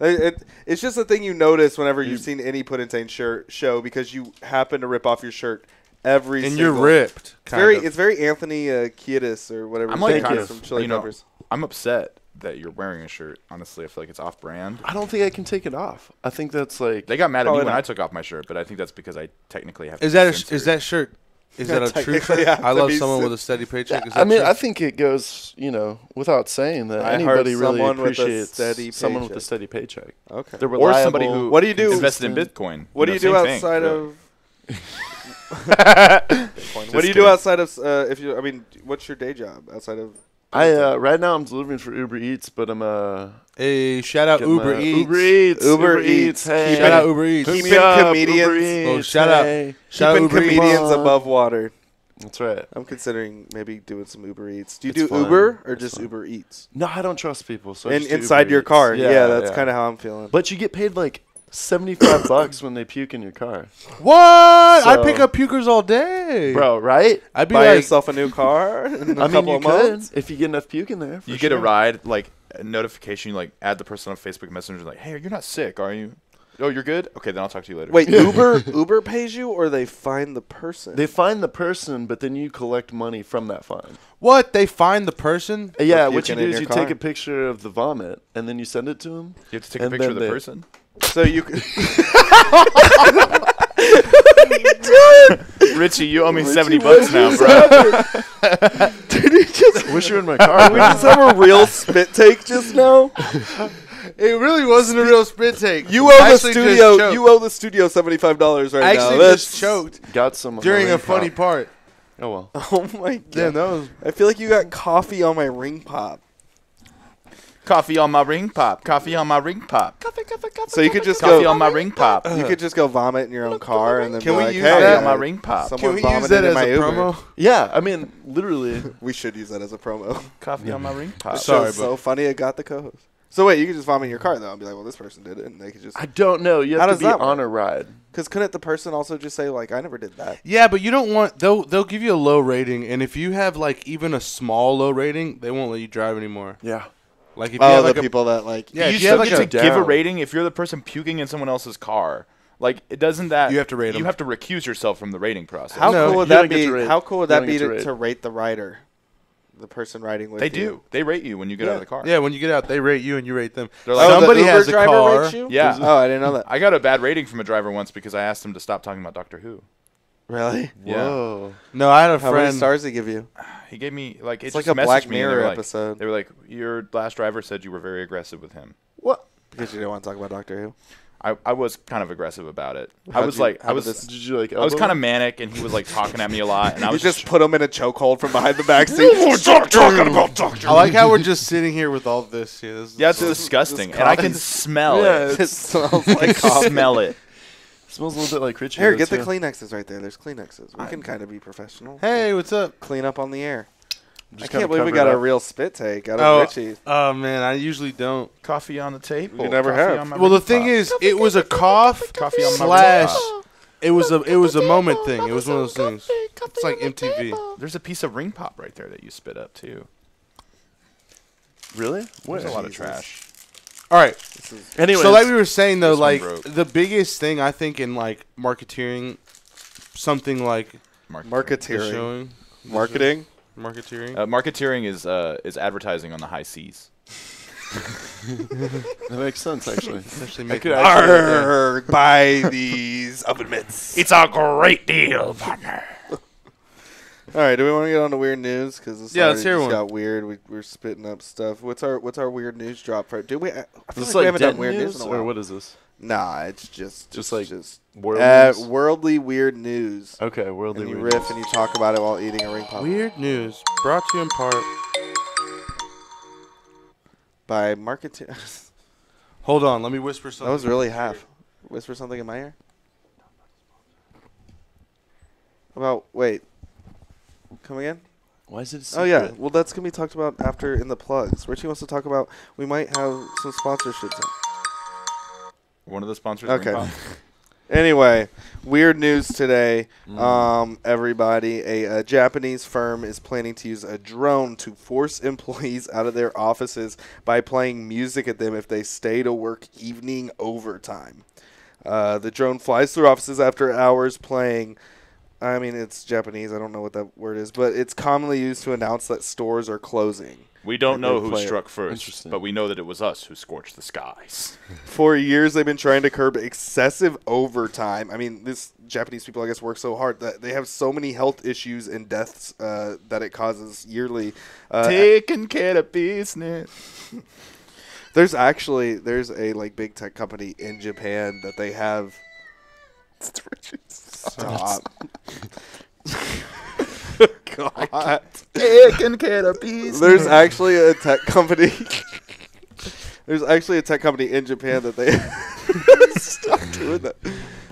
It's just a thing you notice whenever you've seen any Put Insane shirt show because you happen to rip off your shirt every. And single. you're ripped. It's very Anthony Kiedis or whatever. I'm his like name kind is of from Chili Peppers. I'm upset that you're wearing a shirt. Honestly, I feel like it's off brand. I don't think I can take it off. I think that's like They got mad at me Probably when not. I took off my shirt, but I think that's because I technically have. Is to that be is censored. that shirt? Is that a true Technically, shirt? I have I to love be someone cen- with a steady paycheck. Is I that mean, true? I think it goes, without saying that I heard anybody really someone with a appreciates steady someone with a paycheck. steady paycheck. Okay. They're Or somebody reliable. who What do you do? invested in Bitcoin? What do you do same thing, outside really. of? What do you do kidding. outside of? If you, I mean, what's your day job outside of? Right now I'm delivering for Uber Eats, but I'm Hey, shout out getting Uber my- Eats. Uber Eats. Uber Eats. Hey, Shout out Uber Eats. Hook me Keeping up, comedians- Uber Eats, Oh, shout out. hey. Shout out Keeping Uber Eats. comedians Eats. above water. That's right. I'm considering maybe doing some Uber Eats. Do you It's do fun. Uber or It's just fun. Uber Eats? No, I don't trust people. So I And just do inside Uber your Eats. car. Yeah, that's kind of how I'm feeling. But you get paid like $75 when they puke in your car, What? I So- pick up pukers all day. bro. Right? I'd be Buy like, yourself a new car in a I mean, couple you of months. could if you get enough puke in there. for You get a sure. ride, like a notification. You like add the person on Facebook Messenger, like, "Hey, you're not sick, are you? Oh, you're good. Okay, then I'll talk to you later." Wait, Uber pays you, or they find the person? They find the person, but then you collect money from that fine. what? They find the person? Yeah, For what you puking do in is your you car. take a picture of the vomit and then you send it to them. you have to take a and picture of then the they- person. So you could. Richie, you owe me $70 now, bro. Did he just? Wish you were in my car. We just have a real spit take just now. It really wasn't a real spit take. You owe the Actually just studio. choked. You owe the studio $75 right I now. actually That's- just choked Got some on during my a ring funny pop. part. Oh well. Oh my god! Damn, that was. I feel like you got coffee on my ring pop. Coffee on my ring pop. Coffee on my ring pop. So you could just Coffee go. on my ring pop. You could just go vomit in your own car and then Can be we like, use "Hey, that? on my ring pop. someone Can we use vomited that in as my a Uber." promo? Yeah, I mean, literally. We should use that as a promo. Coffee on my ring pop. This Sorry, show's so funny. It got the co-host. So wait, you could just vomit in your car though, and be like, "Well, this person did it," and they could just. I don't know. You How have to does be that on work? a ride. Because couldn't the person also just say, like, I never did that? Yeah, but you don't want they'll give you a low rating, and if you have like even a small low rating, they won't let you drive anymore. Yeah. Like if you have like the people that like yeah, you if you have still like get to a give a down. rating if you're the person puking in someone else's car. Like it doesn't that You have to rate 'em. You have to recuse yourself from the rating process. how No, cool would you that don't get be? to rate. How cool would You that don't be get to to rate. rate the rider, the person riding with They you? do. They rate you when you get out of the car. yeah, when you get out, they rate you and you rate them. They're like, Oh, Somebody the Uber has a driver car. rates you? Yeah. Oh, I didn't know that. I got a bad rating from a driver once because I asked him to stop talking about Doctor Who. Really? Yeah. Whoa. No, I had a How many friend. stars did he give you? He gave me like It's just like a messaged Black me and they Mirror were like- episode. They were like, your last driver said you were very aggressive with him. What? Because you didn't want to talk about Doctor Who. I was kind of aggressive about it. How'd I was you- like how I did was this- Did you like? I was elbow kind of him? manic and he was like talking at me a lot and I You was just put him in a chokehold from behind the back seat. Stop talking about Doctor I like how we're just sitting here with all this. Yeah, this is yeah, it's so- disgusting this and I can coffee- smell Yeah, it. It smells I like can coffee. smell it. Smells a little bit like Richie. Here, though, get the too. Kleenexes right there. There's Kleenexes. We can kind of be professional. Hey, what's up? Clean up on the air. I Just can't kinda believe we cover got it a up. real spit take out Oh, of Richie. oh man, I usually don't. Coffee on the table. You never Coffee have. on my Well, the ring thing pop. is, it was a cough Coffee on my slash. ring pop. It was a moment thing. It was one of those things. It's like MTV. There's a piece of ring pop right there that you spit up too. Really? Where? There's a lot of trash. All right. Anyway, So like we were saying though, This one like broke. the biggest thing I think in like marketeering, something like the Marketeering. showing, Marketing? marketeering. Marketeering is advertising on the high seas. that makes sense actually. Especially I make could actually, Arr, buy these oven mitts. It's a great deal, partner. All right, do we want to get on to weird news? Because Yeah, let's hear just one. got weird. We're spitting up stuff. What's our weird news drop for? Do we? I feel Is this like we like haven't done Dent weird news news in a or while. what is this? Nah, it's just like just World news? worldly weird news. Okay, worldly And you weird riff news. and you talk about it while eating a ring pop. Weird news brought to you in part. By marketing. Hold on, let me whisper That something. was really half. Whisper something in my ear. About wait. Come again? Why is it a secret? Oh yeah. Well, that's gonna be talked about after in the plugs. Richie wants to talk about. We might have some sponsorships. One of the sponsors. Okay. Ring Pop. Anyway, weird news today. Everybody, a Japanese firm is planning to use a drone to force employees out of their offices by playing music at them if they stay to work evening overtime. The drone flies through offices after hours playing. I mean, it's Japanese. I don't know what that word is, but it's commonly used to announce that stores are closing. We don't And know they who play it. struck first, Interesting. but we know that it was us who scorched the skies. For years, they've been trying to curb excessive overtime. I mean, this Japanese people, I guess, work so hard that they have so many health issues and deaths that it causes yearly. Taking care of business. There's a like big tech company in Japan that they have. Stop. God. Taking care of business. There's actually a tech company. There's actually a tech company in Japan that they stop doing that.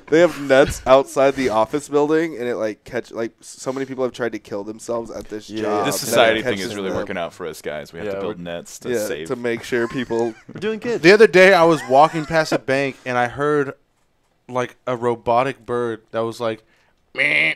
They have nets outside the office building, and it like so many people have tried to kill themselves at this job. This that society it thing is catches really them. working out for us guys. We have Yeah, to build we're- nets to save. to make sure people. We're doing good. The other day, I was walking past a bank and I heard like a robotic bird that was like, meh,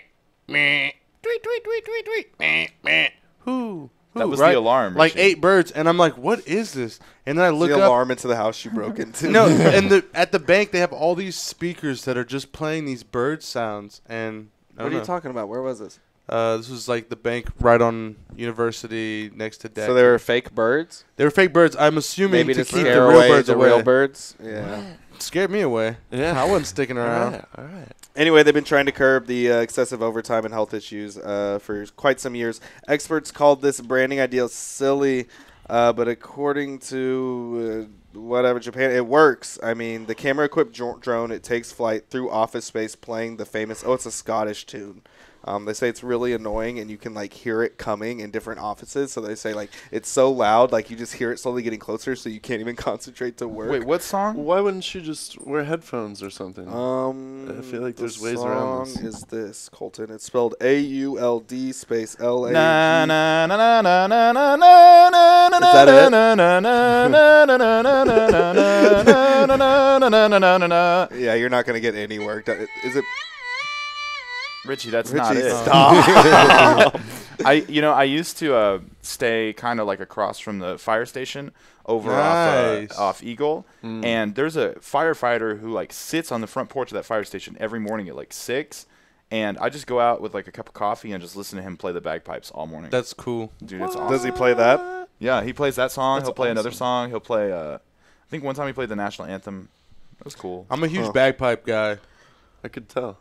meh, tweet, tweet, tweet, tweet, tweet, meh, meh. Who? That was right? the alarm. Like Richie. 8 birds, and I'm like, what is this? And then I look the up. alarm into the house you broke into. No, and at the bank they have all these speakers that are just playing these bird sounds. And I What don't are you know. talking about? Where was this? This was like the bank right on University next to Deck. So they were fake birds. They were fake birds. I'm assuming Maybe to to keep scare the real away birds the away. real birds. Yeah. It scared me away. Yeah. I wasn't sticking around. All right. Anyway, they've been trying to curb the excessive overtime and health issues for quite some years. Experts called this branding idea silly, but according to whatever Japan, it works. I mean, the camera-equipped drone, it takes flight through office space playing the famous, it's a Scottish tune. They say it's really annoying, and you can like hear it coming in different offices. So they say like it's so loud, like you just hear it slowly getting closer, so you can't even concentrate to work. Wait, what song? Why wouldn't you just wear headphones or something? I feel like there's ways around this. Song is this, Colton? It's spelled AULD space LA. Na na na na na na na na na na. Is that it? Na na na na na na na na na na na na. Yeah, you're not gonna get any work done. Is it? Richie, that's Richie, not it. stop. I used to stay kind of like across from the fire station over off Eagle, and there's a firefighter who like sits on the front porch of that fire station every morning at like 6, and I just go out with like a cup of coffee and just listen to him play the bagpipes all morning. That's cool. Dude, it's awesome. Does he play that? Yeah, he plays that song. That's He'll play another awesome. song. He'll play. I think one time he played the national anthem. That was cool. I'm a huge bagpipe guy. I could tell.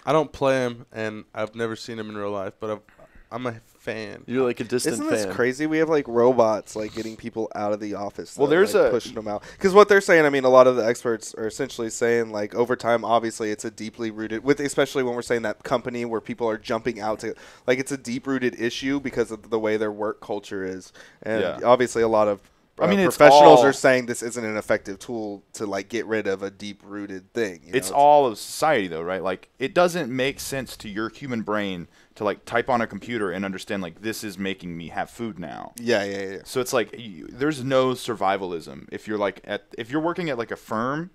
I don't play him, and I've never seen him in real life, but I'm a fan. You're like a distant Isn't fan. this crazy? We have like robots like getting people out of the office. Well, though, there's like, a- pushing them out because what they're saying. I mean, a lot of the experts are essentially saying like over time, obviously, it's a deeply rooted with, especially when we're saying that company where people are jumping out to like it's a deep rooted issue because of the way their work culture is, and Yeah. obviously a lot of. It's professionals all- are saying this isn't an effective tool to like get rid of a deep-rooted thing. You It's know? all of society, though, right? Like, it doesn't make sense to your human brain to, like, type on a computer and understand, like, this is making me have food now. Yeah. So it's like there's no survivalism. If you're, like, if you're working at, like, a firm,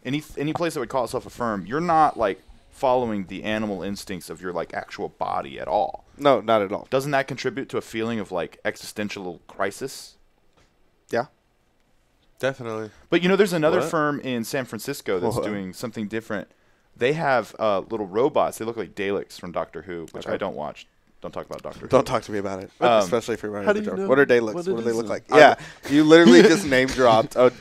any place that would call itself a firm, you're not, like, following the animal instincts of your, like, actual body at all. No, not at all. Doesn't that contribute to a feeling of, like, existential crisis? Yeah. Definitely. But, there's another What? firm in San Francisco that's What? doing something different. They have little robots. They look like Daleks from Doctor Who, which I don't watch. Don't talk about Doctor Who. Don't talk to me about it, especially if you're running how the do you joke. know What are Daleks? what What it do they is look then? like? Yeah, you literally just name dropped a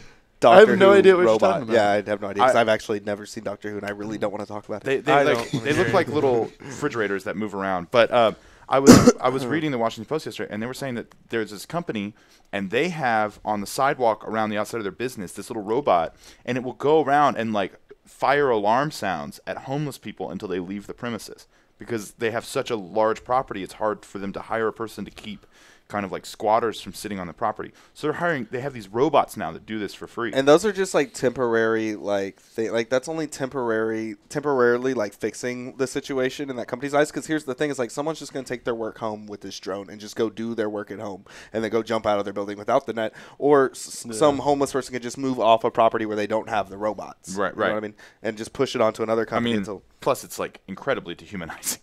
Doctor have no Who idea what you're robot. talking about. Yeah, I have no idea because I- I've actually never seen Doctor Who, and I really don't want to talk about it. They look like little refrigerators that move around. But I was reading the Washington Post yesterday, and they were saying that there's this company, and they have on the sidewalk around the outside of their business this little robot, and it will go around and like fire alarm sounds at homeless people until they leave the premises because they have such a large property. It's hard for them to hire a person to keep kind of like squatters from sitting on the property. So they have these robots now that do this for free. And those are just like temporary, like that's only temporarily like fixing the situation in that company's eyes. Because here's the thing: is like someone's just going to take their work home with this drone and just go do their work at home, and then go jump out of their building without the net. Or some homeless person can just move off a property where they don't have the robots. Right. You know what I mean, and just push it onto another company. Until plus it's like incredibly dehumanizing.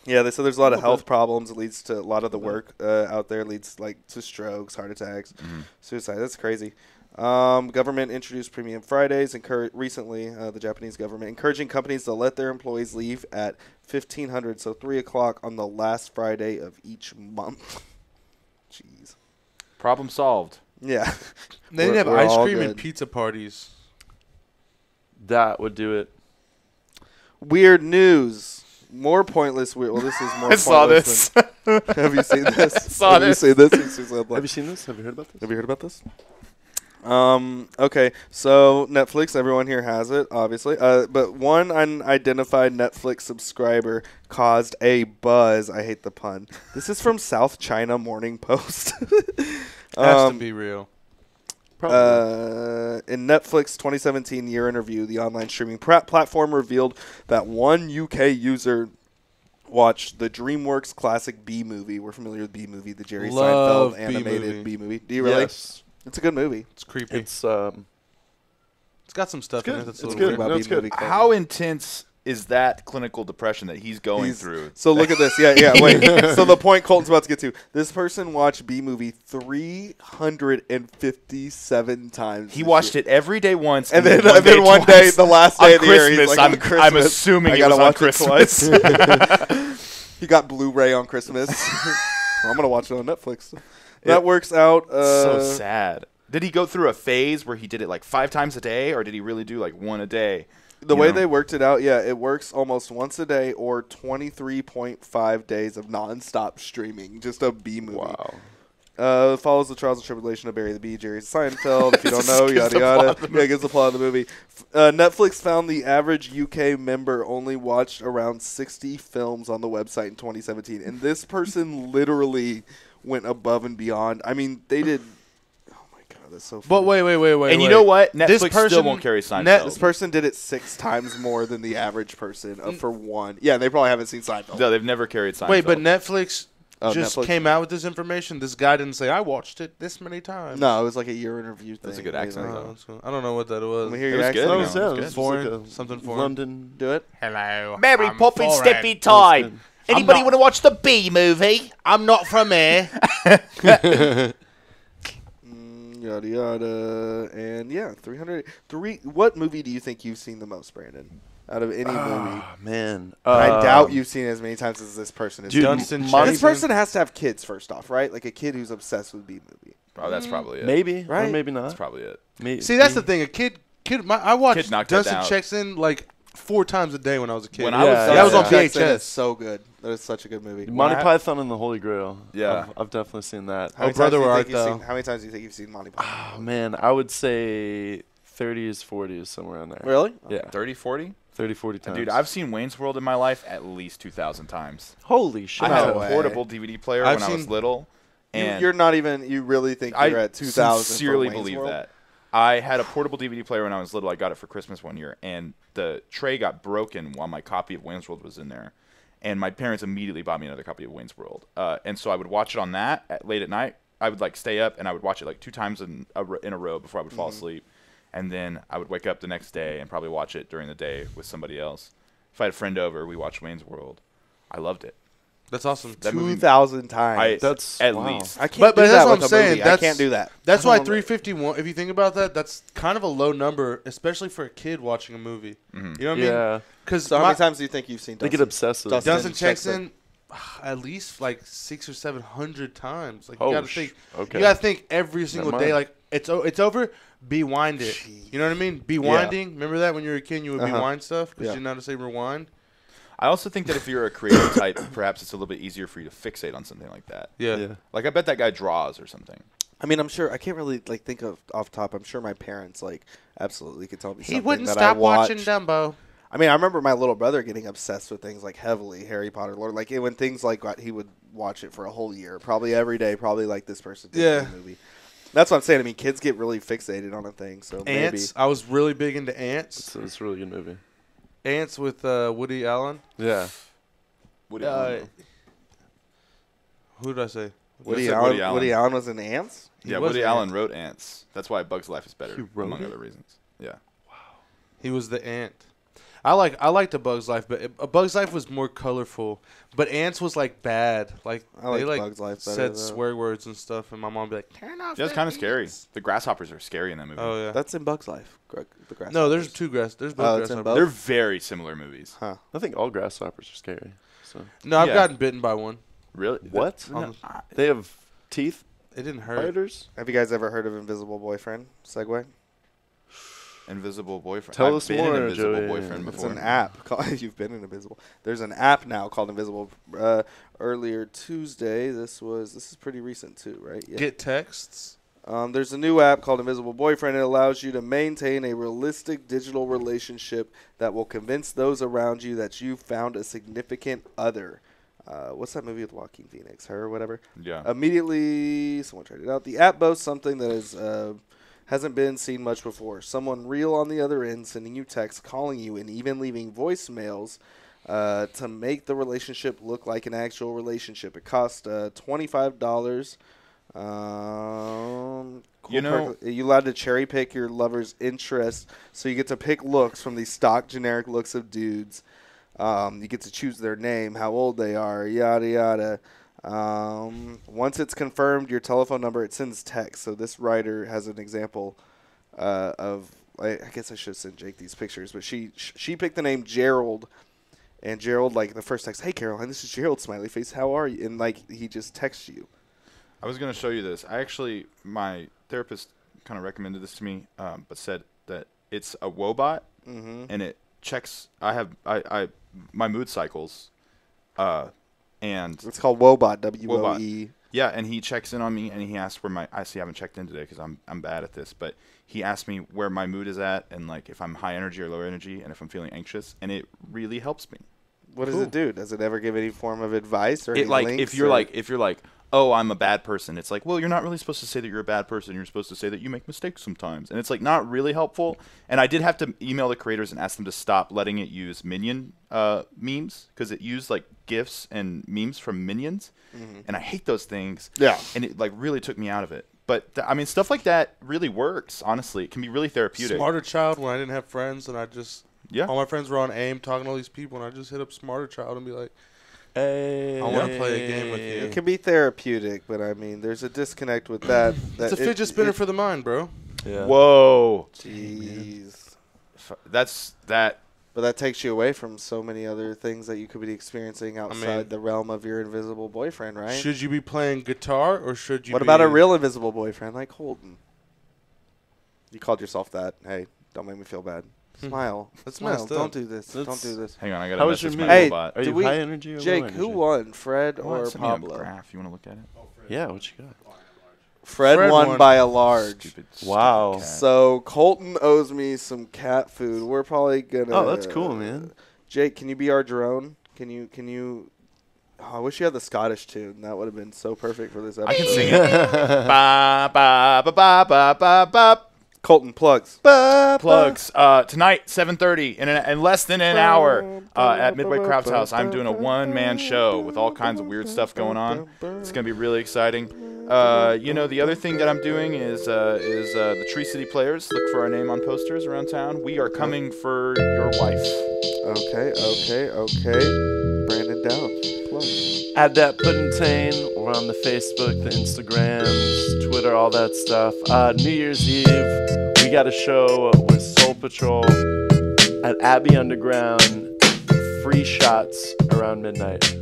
yeah, they said there's a lot of health problems. It leads to a lot of the work out there leads like to strokes, heart attacks, suicide. That's crazy. Government introduced Premium Fridays. Recently, the Japanese government encouraging companies to let their employees leave at 1500, so 3 o'clock on the last Friday of each month. Jeez. Problem solved. Yeah. They didn't have We're ice all cream and good. pizza parties. That would do it. Weird news. More pointless. Well, this is more. I saw pointless this. than- have you seen this? saw this. Have you seen this? Have you seen this? Have you heard about this? Have you heard about this? Okay, so Netflix, everyone here has it, obviously. But one unidentified Netflix subscriber caused a buzz. I hate the pun. This is from South China Morning Post. Has to be real. In Netflix 2017 year interview, the online streaming platform revealed that one UK user watched the DreamWorks classic B movie. We're familiar with B movie, the Jerry Love Seinfeld animated B movie. Do you really? Yes. It's a good movie. It's creepy. It's It's got some stuff in good. it that's It's a good. little About No, B it's good. movie. How intense is that clinical depression that he's going through? So look at this. Yeah, wait. So the point Colton's about to get to. This person watched B movie 357 times. He watched it every day once, And then one day, the last day of the year, he's like, I'm, on Christmas, I'm assuming I it gotta was on watch it Christmas. twice. He got Blu-ray on Christmas. Well, I'm gonna watch it on Netflix. That works out. So sad. Did he go through a phase where he did it like 5 times a day, or did he really do like one a day? The way they worked it out, yeah, it works almost once a day or 23.5 days of nonstop streaming, just a B movie. wow. Follows the trials and tribulation of Barry the Bee, Jerry Seinfeld. If you don't know, yada yada. Yeah, gives the plot of the movie. Netflix found the average UK member only watched around 60 films on the website in 2017, and this person literally went above and beyond. I mean, they did. Oh my god, that's so funny. But wait. And you know what? Netflix This person- still won't carry Seinfeld. This person did it 6 times more than the average person for one. Yeah, they probably haven't seen Seinfeld. No, they've never carried Seinfeld. Wait, but Netflix just Netflix. came out with this information. This guy didn't say I watched it this many times. No, it was like a year interview thing. That's a good accent, Like, though. That's cool. I don't know what that was. Let me hear It your was accent. good. Oh, No, yeah, it's it good. was Foreign, like a something foreign. London. Do it. Hello. Mary I'm Poppins foreign. Steppy Time. Anybody not- want to watch the Bee movie? I'm not from here. Yada yada, and yeah, 303. What movie do you think you've seen the most, Brandon? Out of any movie, Oh, man. I doubt you've seen it as many times as this person has. Dude, Dunstan This Jackson. person has to have kids first off, right? Like a kid who's obsessed with B movie. Oh, that's probably it. Maybe, Right? or maybe not. That's probably it. Maybe. See, that's the thing. A kid. I watched Kid knocked that Dunstan down. Jackson like 4 times a day when I was a kid. When Yeah, I was that was on Jackson VHS. is so good. That is such a good movie. Monty When I- Python and the Holy Grail. Yeah. I've definitely seen that. How many Brother, times do you Where think Art you've seen- Thou? How many times do you think you've seen Monty Python? Oh, man, I would say 30s, 40s, somewhere in there. Really? Yeah, 30, 40? 30, 40 times. Dude, I've seen Wayne's World in my life at least 2,000 times. Holy shit. I had No a way. portable DVD player I've when I was seen- little. And You're not even. You really think I you're at 2,000? for sincerely Wayne's believe World? that. I had a portable DVD player when I was little. I got it for Christmas one year, and the tray got broken while my copy of Wayne's World was in there. And my parents immediately bought me another copy of Wayne's World. And so I would watch it on that late at night. I would like stay up, and I would watch it like 2 times in a row before I would fall asleep. And then I would wake up the next day and probably watch it during the day with somebody else. If I had a friend over, we watched Wayne's World. I loved it. That's awesome. That movie- 2,000 times. That's at wow. least. I can't But do that's that what with I'm a saying. movie. I That's- can't do that. That's I why don't know. 351. If you think about that, that's kind of a low number, especially for a kid watching a movie. You know what I mean? Yeah. Because So how many times do you think you've seen? They get obsessive. Dustin Dunstan Jackson. Jackson, at least like 600 or 700 times. Like Oh, you gotta think. okay. You gotta think every single Never day. mind. Like it's over. Be wind it. You know what I mean? Be winding. Remember that when you were a kid, you would be wind stuff because Yeah. you didn't know how to say rewind. I also think that if you're a creative type, perhaps it's a little bit easier for you to fixate on something like that. Yeah. Like I bet that guy draws or something. I mean, I'm sure I can't really like think of off top. I'm sure my parents like absolutely could tell me He something wouldn't that stop I watching watched. Dumbo. I mean, I remember my little brother getting obsessed with things like heavily Harry Potter, Lord. Like when things like he would watch it for a whole year, probably every day, probably like this person did Yeah. in the movie. That's what I'm saying. I mean, kids get really fixated on a thing. So Ants. I was really big into Ants. It's a really good movie. Ants with Woody Allen. Yeah. Woody Allen. Who did I say? Woody said Allen. Woody Allen. Woody Allen was in Ants. He Yeah, was Woody an Allen ant. wrote Ants. That's why Bug's Life is better, He wrote among it? other reasons. Yeah. He was the ant. I liked A Bug's Life, but A Bug's Life was more colorful. But Ants was like bad. Like I liked they like Bug's Life better, said though. swear words and stuff, and my mom would be like, "Turn off." Yeah, it's the kind of scary. beats." The grasshoppers are scary in that movie. Oh yeah. That's in Bug's Life. The grass. No, there's two grass. There's both Oh, it's in grasshoppers. both? They're very similar movies. Huh. I think all grasshoppers are scary. So No, I've Yeah. gotten bitten by one. Really? what? On They have teeth? It didn't hurt. Biters? Have you guys ever heard of Invisible Boyfriend? Segue. Invisible Boyfriend. Tell I've us been more, an Invisible Joey. Boyfriend It's before. an app called. You've been in Invisible. There's an app now called Invisible. Earlier Tuesday. This is pretty recent too, right? Yeah. Get texts. There's a new app called Invisible Boyfriend. It allows you to maintain a realistic digital relationship that will convince those around you that you found a significant other. What's that movie with Joaquin Phoenix? Her or whatever? Yeah. Immediately, someone tried it out. The app boasts something that hasn't been seen much before. Someone real on the other end sending you texts, calling you, and even leaving voicemails to make the relationship look like an actual relationship. It costs $25. You know- you're allowed to cherry pick your lover's interest, so you get to pick looks from the stock generic looks of dudes. You get to choose their name, how old they are, yada yada. Once it's confirmed, your telephone number, it sends text. So this writer has an example of. I guess I should send Jake these pictures, but she picked the name Gerald. And Gerald, like, the first text, "Hey, Caroline, this is Gerald, smiley face. How are you?" And, like, he just texts you. I was going to show you this. My therapist kind of recommended this to me, but said that it's a Wobot, and it checks. My mood cycles, and It's called Wobot, W-O-E. Yeah, and he checks in on me, and he asks where my. I haven't checked in today because I'm bad at this, but he asked me where my mood is at, and like if I'm high energy or low energy, and if I'm feeling anxious, and it really helps me. What does it do? Does it ever give any form of advice or It any like links if you're or- like, oh, I'm a bad person. It's like, well, you're not really supposed to say that you're a bad person. You're supposed to say that you make mistakes sometimes, and it's like not really helpful. And I did have to email the creators and ask them to stop letting it use Minion memes because it used like GIFs and memes from Minions, and I hate those things. Yeah, and it like really took me out of it. But I mean, stuff like that really works. Honestly, it can be really therapeutic. Smarter Child when I didn't have friends and I just all my friends were on AIM talking to all these people and I just hit up Smarter Child and be like, hey, I want to play a game with you. It can be therapeutic, but I mean, there's a disconnect with that. It's a fidget spinner for the mind, bro. Yeah. Whoa. Jeez. That's that. But that takes you away from so many other things that you could be experiencing outside the realm of your invisible boyfriend, right? Should you be playing guitar or should you What about a real invisible boyfriend like Colton? You called yourself that. Hey, don't make me feel bad. Smile. That's Smile. messed up. Don't do this. Don't do this. Hang on, I got to How was your message mood? my Hey, robot. Are you high energy or Jake, low who energy? won, Fred Well, or send me a Pablo? graph. You want to look at it? Yeah, what you got? Fred won by a large. Stupid Wow. cat. So Colton owes me some cat food. We're probably gonna. Oh, that's cool, man. Jake, can you be our drone? Can you? Oh, I wish you had the Scottish tune. That would have been so perfect for this episode. I can sing it. Ba ba ba ba ba ba ba. Colton plugs. Plugs tonight 7:30 in less than an hour at Midway Craft House. I'm doing a one-man show with all kinds of weird stuff going on. It's gonna be really exciting. You know, the other thing that I'm doing is the Tree City Players. Look for our name on posters around town. We are coming for your wife. Okay. Brandon Dowd. Plug. Add that Puddintain. We're on the Facebook, the Instagrams, Twitter, all that stuff. New Year's Eve, we got a show with Soul Patrol at Abbey Underground. Free shots around midnight.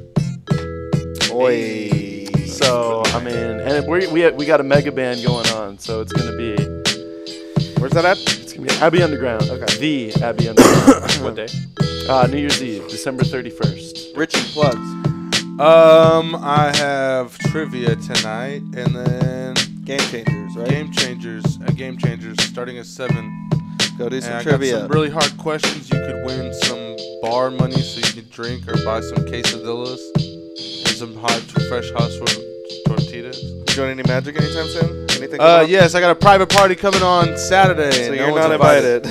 Oi. So, I mean, and we got a mega band going on, so it's going to be... Where's that at? It's going to be Abbey Underground. Okay. The Abbey Underground. What day? New Year's Eve, December 31st. Richie plugs. I have trivia tonight, and then Game Changers, right? Game Changers starting at 7. Go do And some I trivia. got some really hard questions. You could win some bar money so you can drink or buy some quesadillas and some hot, fresh tortillas. You doing any magic anytime soon? Anything? going on? Yes, I got a private party coming on Saturday. So and you're no one's not invited.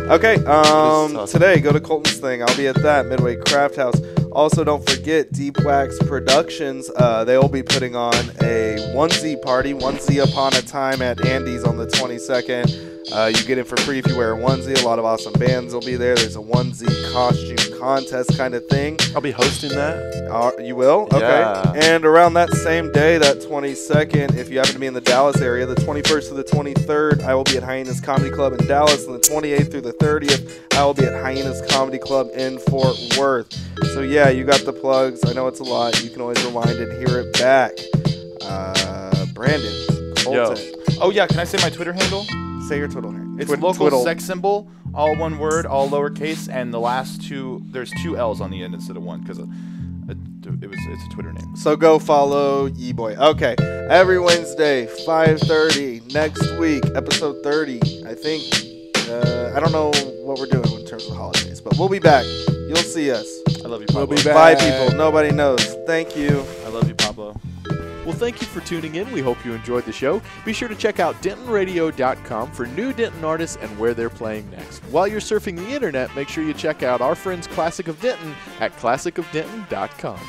Okay. awesome. Today, go to Colton's thing. I'll be at that Midway Craft House. Also, don't forget Deep Wax Productions. They will be putting on a onesie party, Onesie Upon a Time at Andy's on the 22nd. You get in for free if you wear a onesie. A lot of awesome bands will be there. There's a onesie costume contest kind of thing. I'll be hosting that. You will? Okay. Yeah. And around that same day, that 22nd, if you happen to be in the Dallas area, the 21st to the 23rd, I will be at Hyenas Comedy Club in Dallas. And the 28th through the 30th, I will be at Hyenas Comedy Club in Fort Worth. So, yeah, you got the plugs. I know it's a lot. You can always rewind and hear it back. Brandon, Colton. Yo. Oh yeah, can I say my Twitter handle? Say your Twiddle name. It's local sex symbol, all one word, all lowercase, and the last two. There's 2 L's on the end instead of 1 because it's a Twitter name. So go follow Ye-Boy. Okay, every Wednesday, 5:30 next week, episode 30. I think I don't know what we're doing in terms of the holidays, but we'll be back. You'll see us. I love you, Pablo. We'll be back. Bye, people. Nobody knows. Thank you. I love you, Pablo. Well, thank you for tuning in. We hope you enjoyed the show. Be sure to check out DentonRadio.com for new Denton artists and where they're playing next. While you're surfing the internet, make sure you check out our friends Classic of Denton at ClassicofDenton.com.